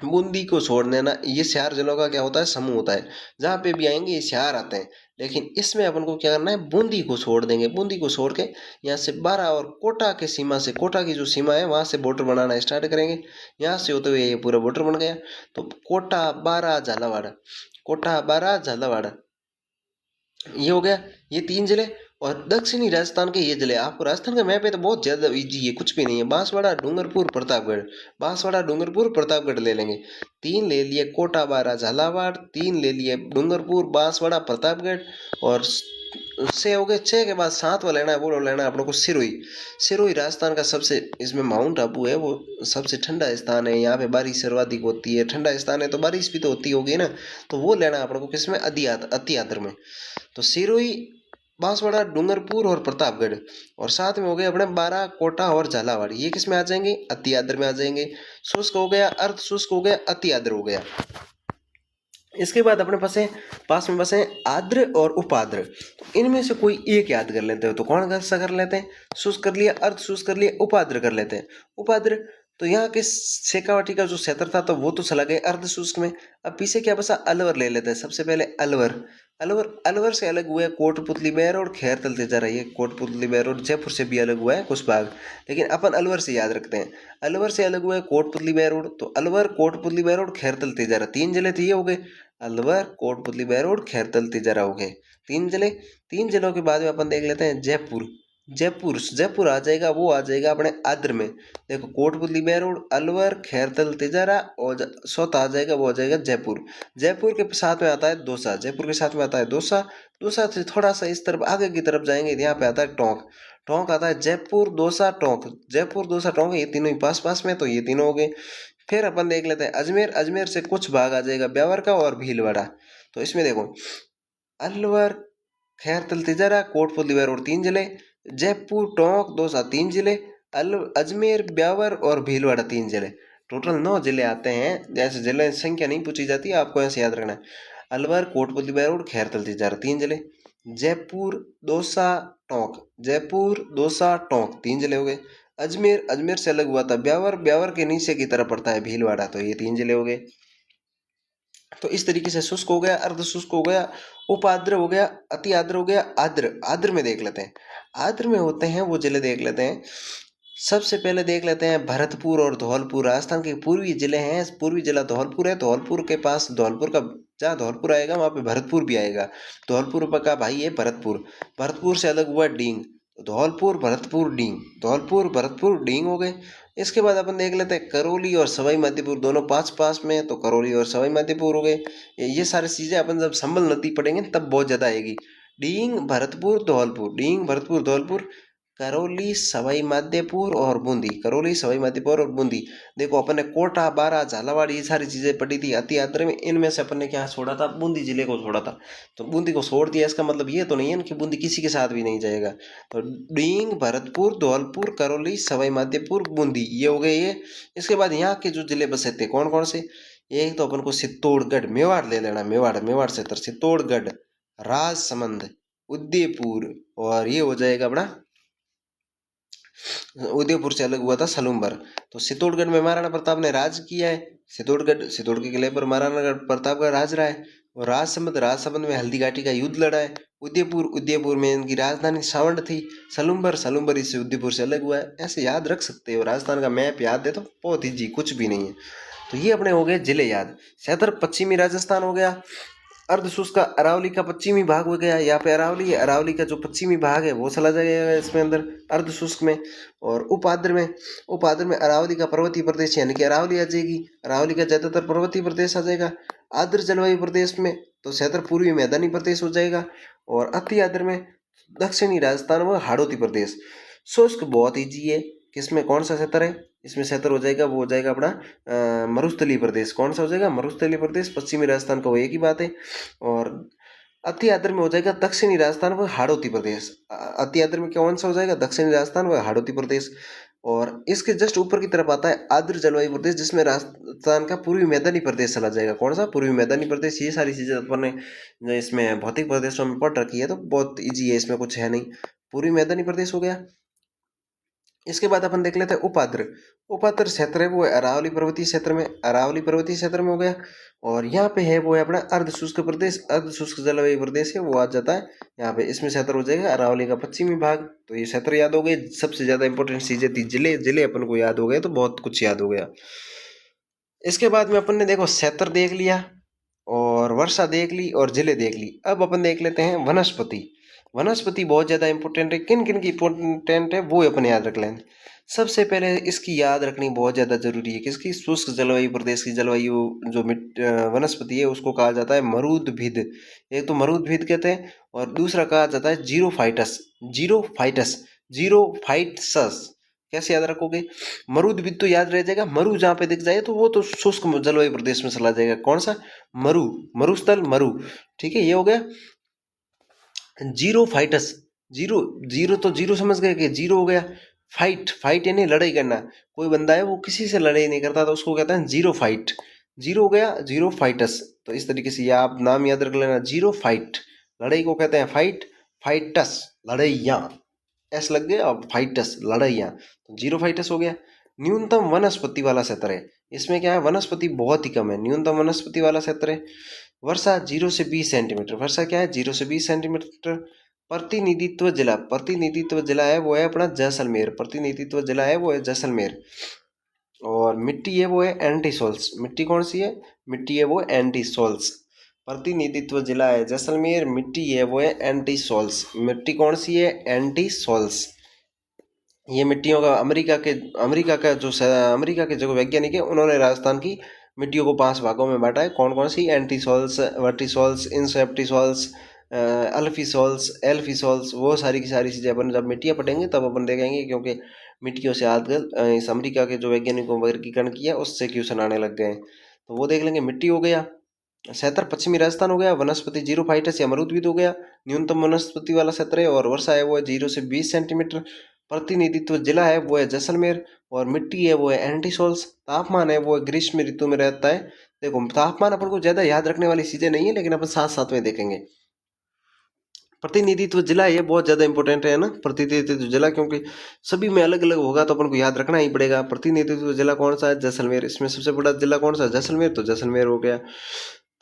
बूंदी को छोड़ देना, ये चार जिलों का क्या होता है, समूह होता है। जहाँ पे भी आएंगे ये चार आते हैं, लेकिन इसमें अपन को क्या करना है, बूंदी को छोड़ देंगे। बूंदी को छोड़ के यहाँ से बारा और कोटा के सीमा से, कोटा की जो सीमा है वहाँ से बॉर्डर बनाना स्टार्ट करेंगे। यहाँ से होते हुए ये पूरा बॉर्डर बन गया। तो कोटा, बारा, झालावाड़, कोटा, बारा, झालावाड़, ये हो गया, ये तीन जिले। और दक्षिणी राजस्थान के ये जिले, आपको राजस्थान का मैप है तो बहुत ज्यादा इजी है, कुछ भी नहीं है। बांसवाड़ा, डूंगरपुर, प्रतापगढ़, बांसवाड़ा, डूंगरपुर, प्रतापगढ़ ले लेंगे। तीन ले लिए कोटा, बारा, झालावाड़, तीन ले लिए डूंगरपुर, बांसवाड़ा, प्रतापगढ़। और छः हो गए। छः के बाद सातवां लेना है, वो लेना है अपने को सिरोही। सिरोही राजस्थान का सबसे, इसमें माउंट आबू है वो सबसे ठंडा स्थान है। यहाँ पे बारिश सर्वाधिक होती है, ठंडा स्थान है तो बारिश भी तो होती होगी ना। तो वो लेना है अपने को किसमें, अति आद्र में। तो सिरोही, बांसवाड़ा, डूंगरपुर और प्रतापगढ़। और साथ में हो गए अपने बारा, कोटा और झालावाड़, ये किस में आ जाएंगे, अति आद्र में आ जाएंगे। शुष्क हो गया, अर्ध शुष्क हो गया, अति आद्र हो गया। इसके बाद अपने पास में बसे आद्र और उपाद्र। तो इनमें से कोई एक याद कर लेते हो, तो कौन सा कर लेते हैं, शुष्क कर लिया, अर्ध शुष्क कर लिया, उपाद्र कर लेते हैं। उपाद्र, तो यहाँ के शेखावाटी का जो क्षेत्र था तो वो तो चला गया अर्ध शुष्क में। अब पीछे क्या बसा, अलवर ले लेते हैं। सबसे पहले अलवर, अलवर अलवर से अलग हुआ है कोटपुतली बेर और खैरतल तेजारा। ये कोटपुतली बेर और जयपुर से भी अलग हुआ है कुछ भाग, लेकिन अपन अलवर से याद रखते हैं। अलवर से अलग हुआ है कोटपुतली बेर, तो अलवर कोटपुतली बेर और खैरतल तेजारा 3 जिले थे, ये हो गए अलवर कोटपुतली बेर और खैरतल तेजारा हो गए 3 जिले। 3 जिलों के बाद में अपन देख लेते हैं जयपुर। जयपुर जयपुर आ जाएगा, वो आ जाएगा अपने आद्र में। देखो कोटपुतली बेरोड, अलवर, खैरतल तेजारा और सौत आ जाएगा, वो आ जाएगा जयपुर। जयपुर के साथ में आता है दौसा, जयपुर के साथ में आता है दौसा। दौसा से थोड़ा सा इस तरफ आगे की तरफ जाएंगे, यहाँ पे आता है टोंक। टोंक आता है जयपुर दौसा टोंक, जयपुर दौसा टोंक, ये तीनों ही पास पास में, तो ये तीनों हो गए। फिर अपन देख लेते हैं अजमेर। अजमेर से कुछ भाग आ जाएगा ब्यावर का और भीलवाड़ा। तो इसमें देखो अलवर, खैरतल तिजारा, कोटपुतली बेरोड 3 जिले, जयपुर, टोंक, दौसा 3 जिले, अजमेर, ब्यावर और भीलवाड़ा 3 जिले। टोटल 9 जिले आते हैं। जैसे जिले संख्या नहीं पूछी जाती, आपको ऐसे याद रखना है। अलवर, कोटपुतली बेरोड, खैरतल तिजारा 3 जिले, जयपुर, दौसा, टोंक, जयपुर, दौसा, टोंक 3 जिले हो गए। अजमेर, अजमेर से अलग हुआ था ब्यावर, ब्यावर के नीचे की तरफ पड़ता है भीलवाड़ा, तो ये 3 जिले हो गए। तो इस तरीके से शुष्क हो गया, अर्ध शुष्क हो गया, उपाद्र हो गया, अति आद्र हो गया, आद्र। आद्र में देख लेते हैं, आद्र में होते हैं वो जिले देख लेते हैं। सबसे पहले देख लेते हैं भरतपुर और धौलपुर। राजस्थान के पूर्वी जिले हैं, पूर्वी जिला धौलपुर है। धौलपुर के पास, धौलपुर का जहाँ धौलपुर आएगा वहां पे भरतपुर भी आएगा। धौलपुर का भाई है भरतपुर। भरतपुर से अलग हुआ डींग, धौलपुर, भरतपुर, डींग, धौलपुर, भरतपुर, डींग हो गए। इसके बाद अपन देख लेते हैं करौली और सवाई माधोपुर, दोनों पास पास में, तो करौली और सवाई माधोपुर हो गए। ये सारी चीजें अपन जब संबल नदी पढ़ेंगे तब बहुत ज्यादा आएगी। डींग, भरतपुर, धौलपुर, डींग, भरतपुर, धौलपुर, करौली, सवाई माधोपुर और बूंदी। करौली, सवाई माधोपुर और बूंदी। देखो अपन ने कोटा, बारा, झालावाड़ ये सारी चीजें पढ़ी थी अति आद्र में। इनमें से अपन ने क्या छोड़ा था? बूंदी जिले को छोड़ा था। तो बूंदी को छोड़ दिया, इसका मतलब ये तो नहीं है कि बूंदी किसी के साथ भी नहीं जाएगा। तो डींग, भरतपुर, धौलपुर, करौली, सवाई माधोपुर, बूंदी, ये हो गए ये। इसके बाद यहाँ के जो जिले बसे थे कौन कौन से? एक तो अपन को चित्तौड़गढ़, मेवाड़ ले लेना, मेवाड़, मेवाड़ क्षेत्र, चित्तौड़गढ़, राजसमंद, उदयपुर, और ये हो जाएगा अपना उदयपुर से अलग हुआ था सलूम्बर। तो चित्तौड़गढ़ में महाराणा प्रताप ने राज किया है। चित्तौड़गढ़, चित्तौड़ के किले पर महाराणा प्रताप का राज रहा है। और राजसमंद, राजसमंद में हल्दी घाटी का युद्ध लड़ा है। उदयपुर, उदयपुर में इनकी राजधानी सावंड थी। सलूम्बर, सलूम्बर इससे उदयपुर से अलग हुआ है। ऐसे याद रख सकते हो। राजस्थान का मैप याद है तो बहुत ईजी, कुछ भी नहीं है। तो ये अपने हो गए जिले याद। क्षेत्र पश्चिमी राजस्थान हो गया। अर्धशुष्क का अरावली का पश्चिमी भाग हो गया। यहाँ पे अरावली है, अरावली का जो पश्चिमी भाग है वो चला जाएगा इसमें अंदर अर्धशुष्क में। और उपाद्र में, उपाद्र में अरावली का पर्वतीय प्रदेश यानी कि अरावली आ जाएगी। अरावली का ज्यादातर पर्वतीय प्रदेश आ जाएगा। आर्द्र जलवायु प्रदेश में तो क्षेत्र पूर्वी मैदानी प्रदेश हो जाएगा। और अति आर्द्र में दक्षिणी राजस्थान व हाड़ौती प्रदेश। शुष्क बहुत ईजी है। किसमें कौन सा क्षेत्र है? इसमें क्षेत्र हो जाएगा, वो हो जाएगा अपना मरुस्थलीय प्रदेश। कौन सा हो जाएगा? मरुस्थलीय प्रदेश। पश्चिमी राजस्थान का वो एक ही बात है। और अति आद्र में हो जाएगा दक्षिणी राजस्थान व हाड़ौती प्रदेश। अति आद्र में कौन सा हो जाएगा? दक्षिणी राजस्थान व हाड़ौती प्रदेश। और इसके जस्ट ऊपर की तरफ आता है आर्द्र जलवायु प्रदेश, जिसमें राजस्थान का पूर्वी मैदानी प्रदेश चला जाएगा। कौन सा? पूर्वी मैदानी प्रदेश। ये सारी चीजें अपन ने इसमें भौतिक प्रदेशों में पढ़ रखी है, तो बहुत ईजी है, इसमें कुछ है नहीं। पूर्वी मैदानी प्रदेश हो गया। इसके बाद अपन देख लेते हैं उपाद्र। उपाद्र क्षेत्र है वो है अरावली पर्वतीय क्षेत्र में, अरावली पर्वतीय क्षेत्र में हो गया। और यहाँ पे है वो है अपना अर्धशुष्क प्रदेश, अर्धशुष्क जलवायु प्रदेश है वो आ जाता है यहाँ पे। इसमें क्षेत्र हो जाएगा अरावली का पश्चिमी भाग। तो ये क्षेत्र याद हो गए। सबसे ज्यादा इंपॉर्टेंट चीजें थी जिले, जिले अपन को याद हो गए तो बहुत कुछ याद हो गया। इसके बाद में अपन ने देखो क्षेत्र देख लिया और वर्षा देख ली और जिले देख ली। अब अपन देख लेते हैं वनस्पति। वनस्पति बहुत ज्यादा इंपॉर्टेंट है। किन किन की इंपॉर्टेंट है वो अपन याद रख लें। सबसे पहले इसकी याद रखनी बहुत ज्यादा जरूरी है। किसकी? शुष्क जलवायु प्रदेश की जलवायु जो वनस्पति है उसको कहा जाता है मरुदभिद। एक तो मरुदभिद कहते हैं और दूसरा कहा जाता है जीरोफाइटस। जीरोफाइटस, जीरोफाइटस। कैसे याद रखोगे? मरुदभिद तो याद रह जाएगा। मरु जहाँ पे दिख जाए तो वो तो शुष्क जलवायु प्रदेश में चला जाएगा। कौन सा? मरु, मरुस्थल, मरु। ठीक है, ये हो गया। जीरो फाइटस, जीरो, जीरो तो जीरो समझ गए कि जीरो हो गया। फाइट, फाइट यानी लड़ाई करना। कोई बंदा है वो किसी से लड़ाई नहीं करता तो उसको कहते हैं जीरो फाइट। जीरो हो गया, जीरो फाइटस। तो इस तरीके से ये आप नाम याद रख लेना। जीरो फाइट, लड़ाई को कहते हैं फाइट। फाइटस, लड़ैया, एस लग गया। और फाइटस, लड़ैया, तो जीरो फाइटस हो गया। न्यूनतम वनस्पति वाला क्षेत्र है। इसमें क्या है? वनस्पति बहुत ही कम है। न्यूनतम वनस्पति वाला क्षेत्र है। वर्षा 0 से 20 सेंटीमीटर। वर्षा क्या है? 0 से 20 सेंटीमीटर। प्रतिनिधित्व जिला है वो है अपना जैसलमेर। प्रतिनिधित्व जिला है वो है जैसलमेर। और मिट्टी है वो है एंटीसोल्स। मिट्टी कौन सी है? मिट्टी है वो एंटीसोल्स। प्रतिनिधित्व जिला है जैसलमेर, मिट्टी है वो है एंटीसोल्स। मिट्टी कौन सी है? एंटीसोल्स। ये मिट्टियों का अमेरिका के जो वैज्ञानिक है उन्होंने राजस्थान की मिट्टियों को 5 भागों में बांटा है। कौन कौन सी? Entisols, vertisols, इंसेप्टिसोल्स, अल्फिसोल्स, एल्फिसोल्स। वो सारी की सारी चीज़ें अपन जब मिट्टियाँ पढ़ेंगे तब अपन देखेंगे, क्योंकि मिट्टियों से आजकल इस अमेरिका के जो वैज्ञानिकों वर्गीकरण किया उससे क्वेश्चन आने लग गए हैं। तो वो देख लेंगे। मिट्टी हो गया। क्षेत्र पश्चिमी राजस्थान हो गया। वनस्पति जीरोफाइटस या मरुद्वीद हो गया, न्यूनतम वनस्पति वाला क्षेत्र है। और वर्षा है वो है 0 से 20 सेंटीमीटर। प्रतिनिधित्व जिला है वो है जैसलमेर। और मिट्टी है वो है एंटीसोल्स। तापमान है वो है ग्रीष्म ऋतु में रहता है। देखो तापमान अपन को ज्यादा याद रखने वाली चीजें नहीं है, लेकिन अपन साथ साथ में देखेंगे। प्रतिनिधित्व जिला ये बहुत ज्यादा इंपॉर्टेंट है ना, प्रतिनिधित्व जिला, क्योंकि सभी में अलग अलग होगा तो अपन को याद रखना ही पड़ेगा। प्रतिनिधित्व जिला कौन सा है? जैसलमेर। इसमें सबसे बड़ा जिला कौन सा है? जैसलमेर। तो जैसलमेर हो गया।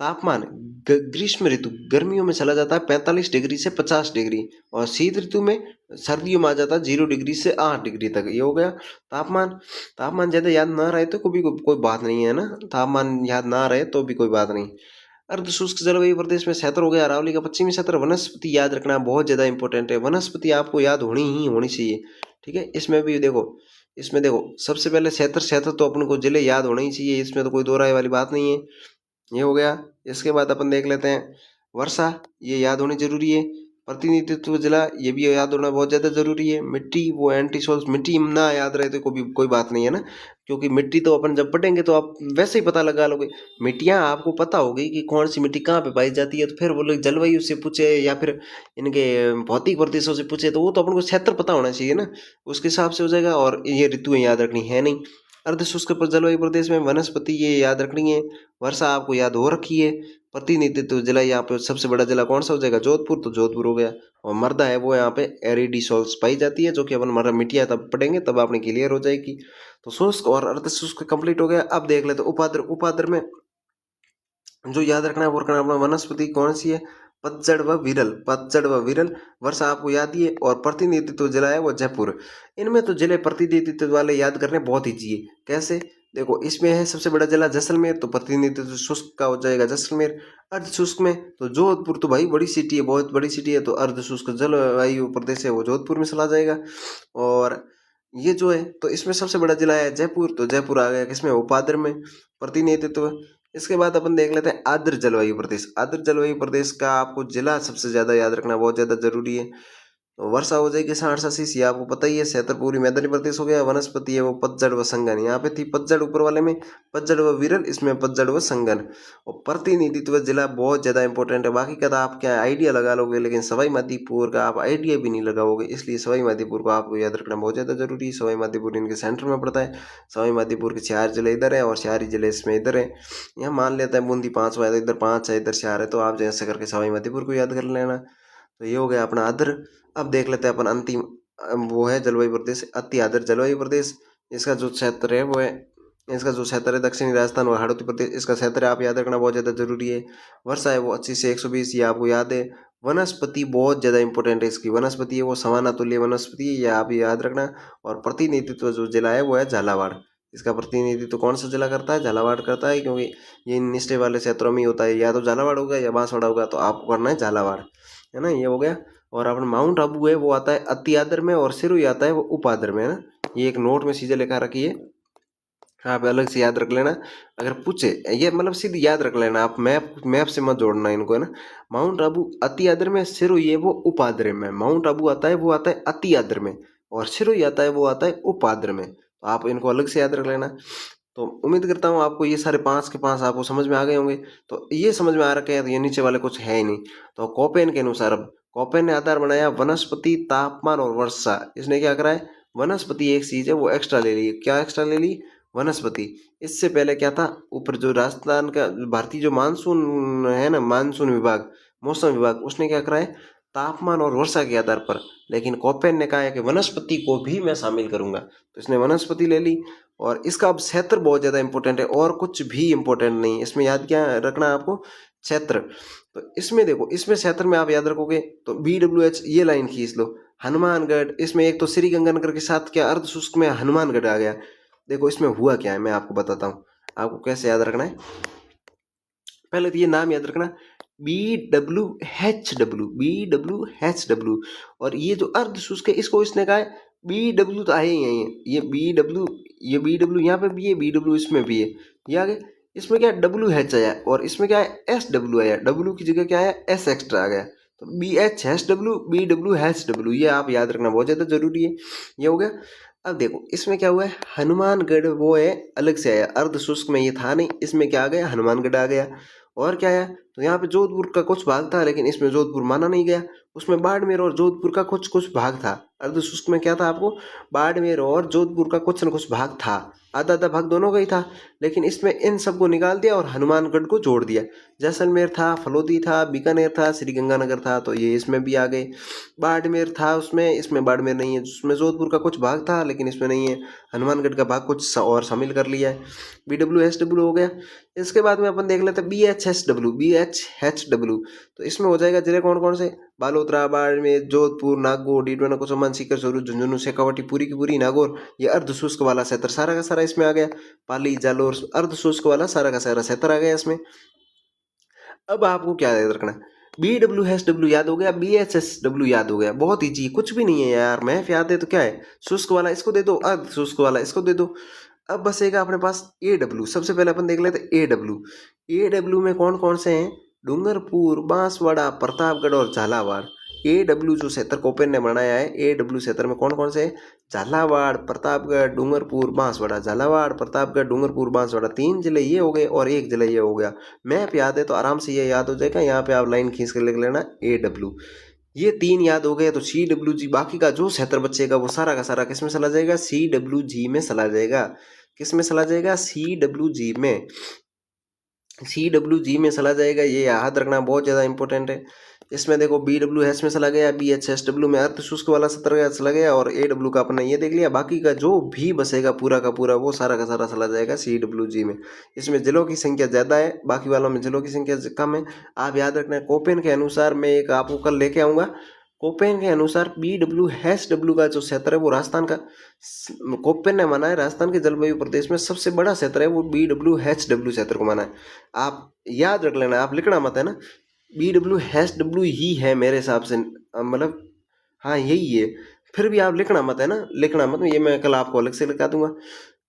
तापमान ग्रीष्म ऋतु गर्मियों में चला जाता है 45 डिग्री से 50 डिग्री, और शीत ऋतु में सर्दियों में आ जाता है 0 डिग्री से 8 डिग्री तक। ये हो गया तापमान। तापमान ज्यादा याद ना रहे तो कोई बात नहीं है ना, तापमान याद ना रहे तो भी कोई बात नहीं। अर्ध शुष्क जलवायु प्रदेश में क्षेत्र हो गया अरावली का पश्चिमी क्षेत्र। वनस्पति याद रखना बहुत ज्यादा इंपॉर्टेंट है। वनस्पति आपको याद होनी चाहिए। ठीक है। इसमें देखो सबसे पहले क्षेत्र तो अपन को जिले याद होने ही चाहिए, इसमें तो कोई दो राय वाली बात नहीं है। ये हो गया। इसके बाद अपन देख लेते हैं वर्षा, ये याद होनी जरूरी है। प्रतिनिधित्व जिला ये भी याद होना बहुत ज्यादा जरूरी है। मिट्टी वो एंटीसोल्स। मिट्टी ना याद रहे तो कोई बात नहीं है ना, क्योंकि मिट्टी तो अपन जब पढ़ेंगे तो आप वैसे ही पता लगा लोगे। मिट्टियां आपको पता होगी कि कौन सी मिट्टी कहाँ पे पाई जाती है, तो फिर वो लोग जलवायु से पूछे या फिर इनके भौतिक प्रदेशों से पूछे तो वो तो अपन को क्षेत्र पता होना चाहिए ना, उसके हिसाब से हो जाएगा। और ये ऋतुएं याद रखनी है नहीं। अर्ध शुष्क जलवायु प्रदेश में वनस्पति ये याद रखनी है। वर्षा आपको याद हो रखी है। प्रतिनिधित्व जिला यहाँ पे सबसे बड़ा जिला कौन सा हो जाएगा? जोधपुर। तो जोधपुर हो गया। और मृदा है वो यहाँ पे एरिडीसोल्स पाई जाती है, जो कि अपन मृदा मिट्टियाँ तब पढ़ेंगे तब आपने क्लियर हो जाएगी। तो शुष्क और अर्ध शुष्क कंप्लीट हो गया। अब देख लेते उपाद्र। उपाद्र में जो याद रखना है वो रखना अपना वनस्पति कौन सी है? पतझड़ व विरल। पतझड़ व विरल। वर्षा आपको याद ही है। और प्रतिनिधित्व जिला है वो जयपुर। इनमें तो जिले प्रतिनिधित्व वाले याद करने बहुत ईजी है। कैसे? देखो इसमें है सबसे बड़ा जिला जैसलमेर, तो प्रतिनिधित्व शुष्क का हो जाएगा जैसलमेर। अर्ध शुष्क में तो जोधपुर, तो भाई बड़ी सिटी है, बहुत बड़ी सिटी है, तो अर्ध शुष्क जलवायु प्रदेश है वो जोधपुर में चला जाएगा। और ये जो है तो इसमें सबसे बड़ा जिला है जयपुर, तो जयपुर आ गया किसमें? उपाद्र में। प्रतिनिधित्व। इसके बाद अपन देख लेते हैं आर्द्र जलवायु प्रदेश। आर्द्र जलवायु प्रदेश का आपको जिला सबसे ज्यादा याद रखना बहुत ज्यादा जरूरी है। तो वर्षा हो जाएगी 60 से 80, ये आपको पता ही है। क्षेत्र पूरी मैदानी प्रदेश हो गया। वनस्पति है वो पतझड़ व संगन। यहाँ पे थी पतझड़ ऊपर वाले में, पतझड़ व विरल, इसमें पतझड़ व संगन। और प्रतिनिधित्व जिला बहुत ज्यादा इंपॉर्टेंट है। बाकी का तो आप क्या आइडिया लगा लोगे, लेकिन सवाई माधोपुर का आप आइडिया भी नहीं लगाओगे, इसलिए सवाई माधोपुर को आपको याद रखना बहुत ज्यादा जरूरी है। सवाई माधोपुर इनके सेंटर में पड़ता है। सवाई माधोपुर के 4 जिले इधर है और 4 ही जिले इसमें इधर है। यहाँ मान लेता है बूंदी 5 है, इधर 5 है, इधर 4 है, तो आप जैसे करके सवाई माधोपुर को याद कर लेना। तो ये हो गया अपना आदर। अब देख लेते हैं अपन अंतिम, वो है जलवायु प्रदेश अति आदर जलवायु प्रदेश। इसका जो क्षेत्र है वो है, इसका जो क्षेत्र है दक्षिणी राजस्थान और हाड़ौती प्रदेश, इसका क्षेत्र आप याद रखना बहुत ज़्यादा जरूरी है। वर्षा है वो 80 से 120, ये आपको याद है। वनस्पति बहुत ज़्यादा इंपॉर्टेंट है। इसकी वनस्पति है वो समानातुल्य वनस्पति है, ये आप याद रखना। और प्रतिनिधित्व जो जिला है वो है झालावाड़। इसका प्रतिनिधित्व कौन सा जिला करता है? झालावाड़ करता है, क्योंकि ये निचले वाले क्षेत्रों में ही होता है। या तो झालावाड़ होगा या बांसवाड़ा होगा, तो आपको करना है झालावाड़, है ना। ये हो गया। और अपना माउंट आबू है वो आता है अति आदर में, और सिरोही आता है वो उपादर में, है ना। ये एक नोट में चीजें लिखा रखी है, आप अलग से याद रख लेना। अगर पूछे ये मतलब सीधी याद रख लेना, आप मैप से मत जोड़ना इनको, है ना। माउंट आबू अति आदर में, सिरोही है वो उपाद्र में। माउंट आबू आता है वो आता है अति आदर में, और सिरोही आता है वो आता है उपाद्र में। तो आप इनको अलग से याद रख लेना। तो उम्मीद करता हूँ आपको ये सारे 5 के 5 आपको समझ में आ गए होंगे। तो ये समझ में आ रखे हैं तो ये नीचे वाले कुछ है ही नहीं। तो कोपेन के अनुसार, अब कोपेन ने आधार बनाया वनस्पति, तापमान और वर्षा। इसने क्या करा है? वनस्पति एक चीज है वो एक्स्ट्रा ले ली। क्या एक्स्ट्रा ले ली? वनस्पति। इससे पहले क्या था? ऊपर जो राजस्थान का भारतीय जो मानसून है ना, मानसून विभाग, मौसम विभाग, उसने क्या करा है? तापमान और वर्षा के आधार पर। लेकिन कोपेन ने कहा है कि वनस्पति को भी मैं शामिल करूंगा, तो इसने वनस्पति ले ली। और इसका अब क्षेत्र बहुत ज़्यादा इंपॉर्टेंट है और कुछ भी इंपॉर्टेंट नहीं है। इसमें याद क्या रखना है आपको, क्षेत्र। तो इसमें देखो, इसमें क्षेत्र में आप याद रखोगे तो BWH ये लाइन खींच लो, हनुमानगढ़। इसमें एक तो श्री गंगानगर के साथ क्या अर्ध शुष्क में हनुमानगढ़ आ गया। देखो इसमें हुआ क्या है, मैं आपको बताता हूँ आपको कैसे याद रखना है। पहले तो ये नाम याद रखना, BWHW। और ये जो अर्ध शुष्क है इसको इसने कहा है BW, तो आए ही है ये BW, ये BW यहाँ पे भी है, BW इसमें भी है, ये आगे। इसमें क्या है WH आया और इसमें क्या है SW आया, W की जगह क्या है S एक्स्ट्रा आ गया, तो BHHW BWHW, ये आप याद रखना बहुत ज़्यादा जरूरी है। ये हो गया। अब देखो इसमें क्या हुआ है, हनुमानगढ़ वो है अलग से आया, अर्ध शुष्क में ये था नहीं, इसमें क्या आ गया हनुमानगढ़ आ गया। और क्या है, तो यहाँ पे जोधपुर का कुछ भाग था लेकिन इसमें जोधपुर माना नहीं गया। उसमें बाड़मेर और जोधपुर का कुछ कुछ भाग था। अर्ध शुष्क में क्या था आपको, बाड़मेर और जोधपुर का कुछ न कुछ भाग था, आधा आधा भाग दोनों का ही था। लेकिन इसमें इन सबको निकाल दिया और हनुमानगढ़ को जोड़ दिया। जैसलमेर था, फलोदी था, बीकानेर था, श्रीगंगानगर था, तो ये इसमें भी आ गए। बाड़मेर था उसमें, इसमें बाड़मेर नहीं है। उसमें जोधपुर का कुछ भाग था लेकिन इसमें नहीं है। हनुमानगढ़ का भाग कुछ और शामिल कर लिया है, BWHW हो गया। इसके बाद में अपन देख लेते हैं BHHW। तो इसमें हो जाएगा जिले कौन कौन से, बालोतरा, बाड़मेर, जोधपुर, नागौर, डीडवाना, कुसुमन, सीकर, सोरू, झुंझुनू, शेखावाटी, पूरी की पूरी, नागौर। ये अर्ध शुष्क वाला क्षेत्र सारा का सारा इसमें आ गया। पाली, जालोर, अर्ध शुष्क वाला सारा का सारा क्षेत्र आ गया इसमें। अब आपको क्या याद रखना है, BWHW याद हो गया, BHSW याद हो गया, बहुत ईजी, कुछ भी नहीं है यार। मैथ याद है तो क्या है, शुष्क वाला इसको दे दो, अर्ध शुष्क वाला इसको दे दो। अब बसेगा अपने पास AW। सबसे पहले अपन देख लेते AW में कौन कौन से हैं, डूंगरपुर, बांसवाड़ा, प्रतापगढ़ और झालावाड़। AW जो क्षेत्र कोपेन ने बनाया है, AW क्षेत्र में कौन कौन से है, झालावाड़, प्रतापगढ़, डूंगरपुर, बांसवाड़ा। झालावाड़, प्रतापगढ़, डूंगरपुर, बांसवाड़ा, 3 जिले ये हो गए और 1 जिला ये हो गया। मैप याद है तो आराम से ये याद हो जाएगा, यहाँ पे आप लाइन खींच कर लिख लेना AW। ये 3 याद हो गए तो CWG, बाकी का जो क्षेत्र बचेगा वो सारा का सारा किस में चला जाएगा, CWG में चला जाएगा। किस में चला जाएगा, CWG में, CWG में चला जाएगा। ये याद रखना बहुत ज़्यादा इंपॉर्टेंट है। इसमें देखो BWH में चला गया, BHSW में अर्ध शुष्क वाला क्षेत्र चला गया और AW का अपना ये देख लिया। बाकी का जो भी बसेगा पूरा का पूरा वो सारा का सारा चला जाएगा CWG में। इसमें जिलों की संख्या ज़्यादा है, बाकी वालों में जिलों की संख्या कम है। आप याद रखना, कोपेन के अनुसार मैं एक आपको कल लेके आऊँगा। कोपेन के अनुसार BWHW का जो क्षेत्र है वो राजस्थान का, कोपेन ने माना है राजस्थान के जलवायु प्रदेश में सबसे बड़ा क्षेत्र है वो BWHW क्षेत्र को माना है। आप याद रख लेना, आप लिखना मत है ना, BWHW ही है मेरे हिसाब से, मतलब हाँ यही है। फिर भी आप लिखना मत है ना, लिखना मत, ये मैं कल आपको अलग से लिखा दूंगा।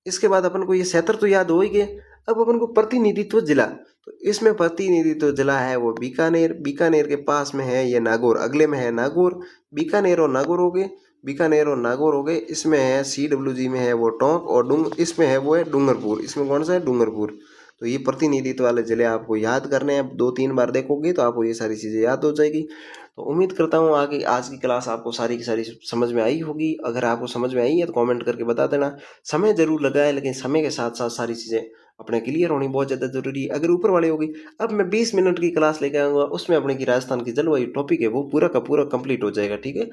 इसके बाद अपन को ये क्षेत्र तो याद हो ही गए। अब अपन को प्रतिनिधित्व जिला, तो इसमें प्रतिनिधित्व जिला है वो बीकानेर। बीकानेर के पास में है ये नागौर, अगले में है नागौर। बीकानेर और नागौर हो गए, बीकानेर और नागौर हो गए। इसमें है CWG में है वो टोंक और इसमें है वो है डूंगरपुर। इसमें कौन सा है, डूंगरपुर। तो ये प्रतिनिधित्व वाले जिले आपको याद करने हैं। 2-3 बार देखोगे तो आपको ये सारी चीज़ें याद हो जाएगी। तो उम्मीद करता हूँ आगे आज की क्लास आपको सारी की सारी समझ में आई होगी। अगर आपको समझ में आई है तो कमेंट करके बता देना। समय जरूर लगा है लेकिन समय के साथ साथ सारी चीज़ें अपने क्लियर होनी बहुत ज़्यादा जरूरी है। अगर ऊपर वाली होगी, अब मैं 20 मिनट की क्लास लेके आऊँगा, उसमें अपने की राजस्थान की जलवायु टॉपिक है वो पूरा का पूरा कंप्लीट हो जाएगा, ठीक है।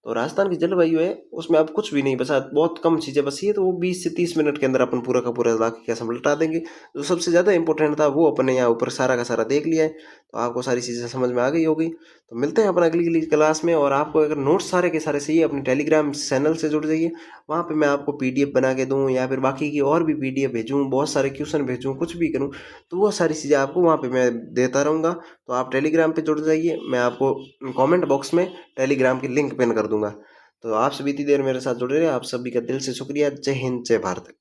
तो राजस्थान की जलवायु है उसमें अब कुछ भी नहीं बचा, बहुत कम चीज़ें बची है, तो वो 20 से 30 मिनट के अंदर अपन पूरा का पूरा लाके क्या समझा देंगे। जो सबसे ज़्यादा इंपॉर्टेंट था वो अपने यहाँ ऊपर सारा का सारा देख लिया है, तो आपको सारी चीज़ें समझ में आ गई होगी। तो मिलते हैं अपन अगली क्लास में। और आपको अगर नोट्स सारे के सारे चाहिए अपने टेलीग्राम चैनल से जुड़ जाइए, वहाँ पे मैं आपको PDF बना के दूँ या फिर बाकी की और भी PDF भेजूँ, बहुत सारे क्वेश्चन भेजूँ, कुछ भी करूँ, तो वो सारी चीज़ें आपको वहाँ पे मैं देता रहूँगा। तो आप टेलीग्राम पे जुड़ जाइए, मैं आपको कमेंट बॉक्स में टेलीग्राम की लिंक पिन कर दूँगा। तो आप सभी इतनी देर मेरे साथ जुड़े रहे, आप सभी का दिल से शुक्रिया। जय हिंद, जय भारत।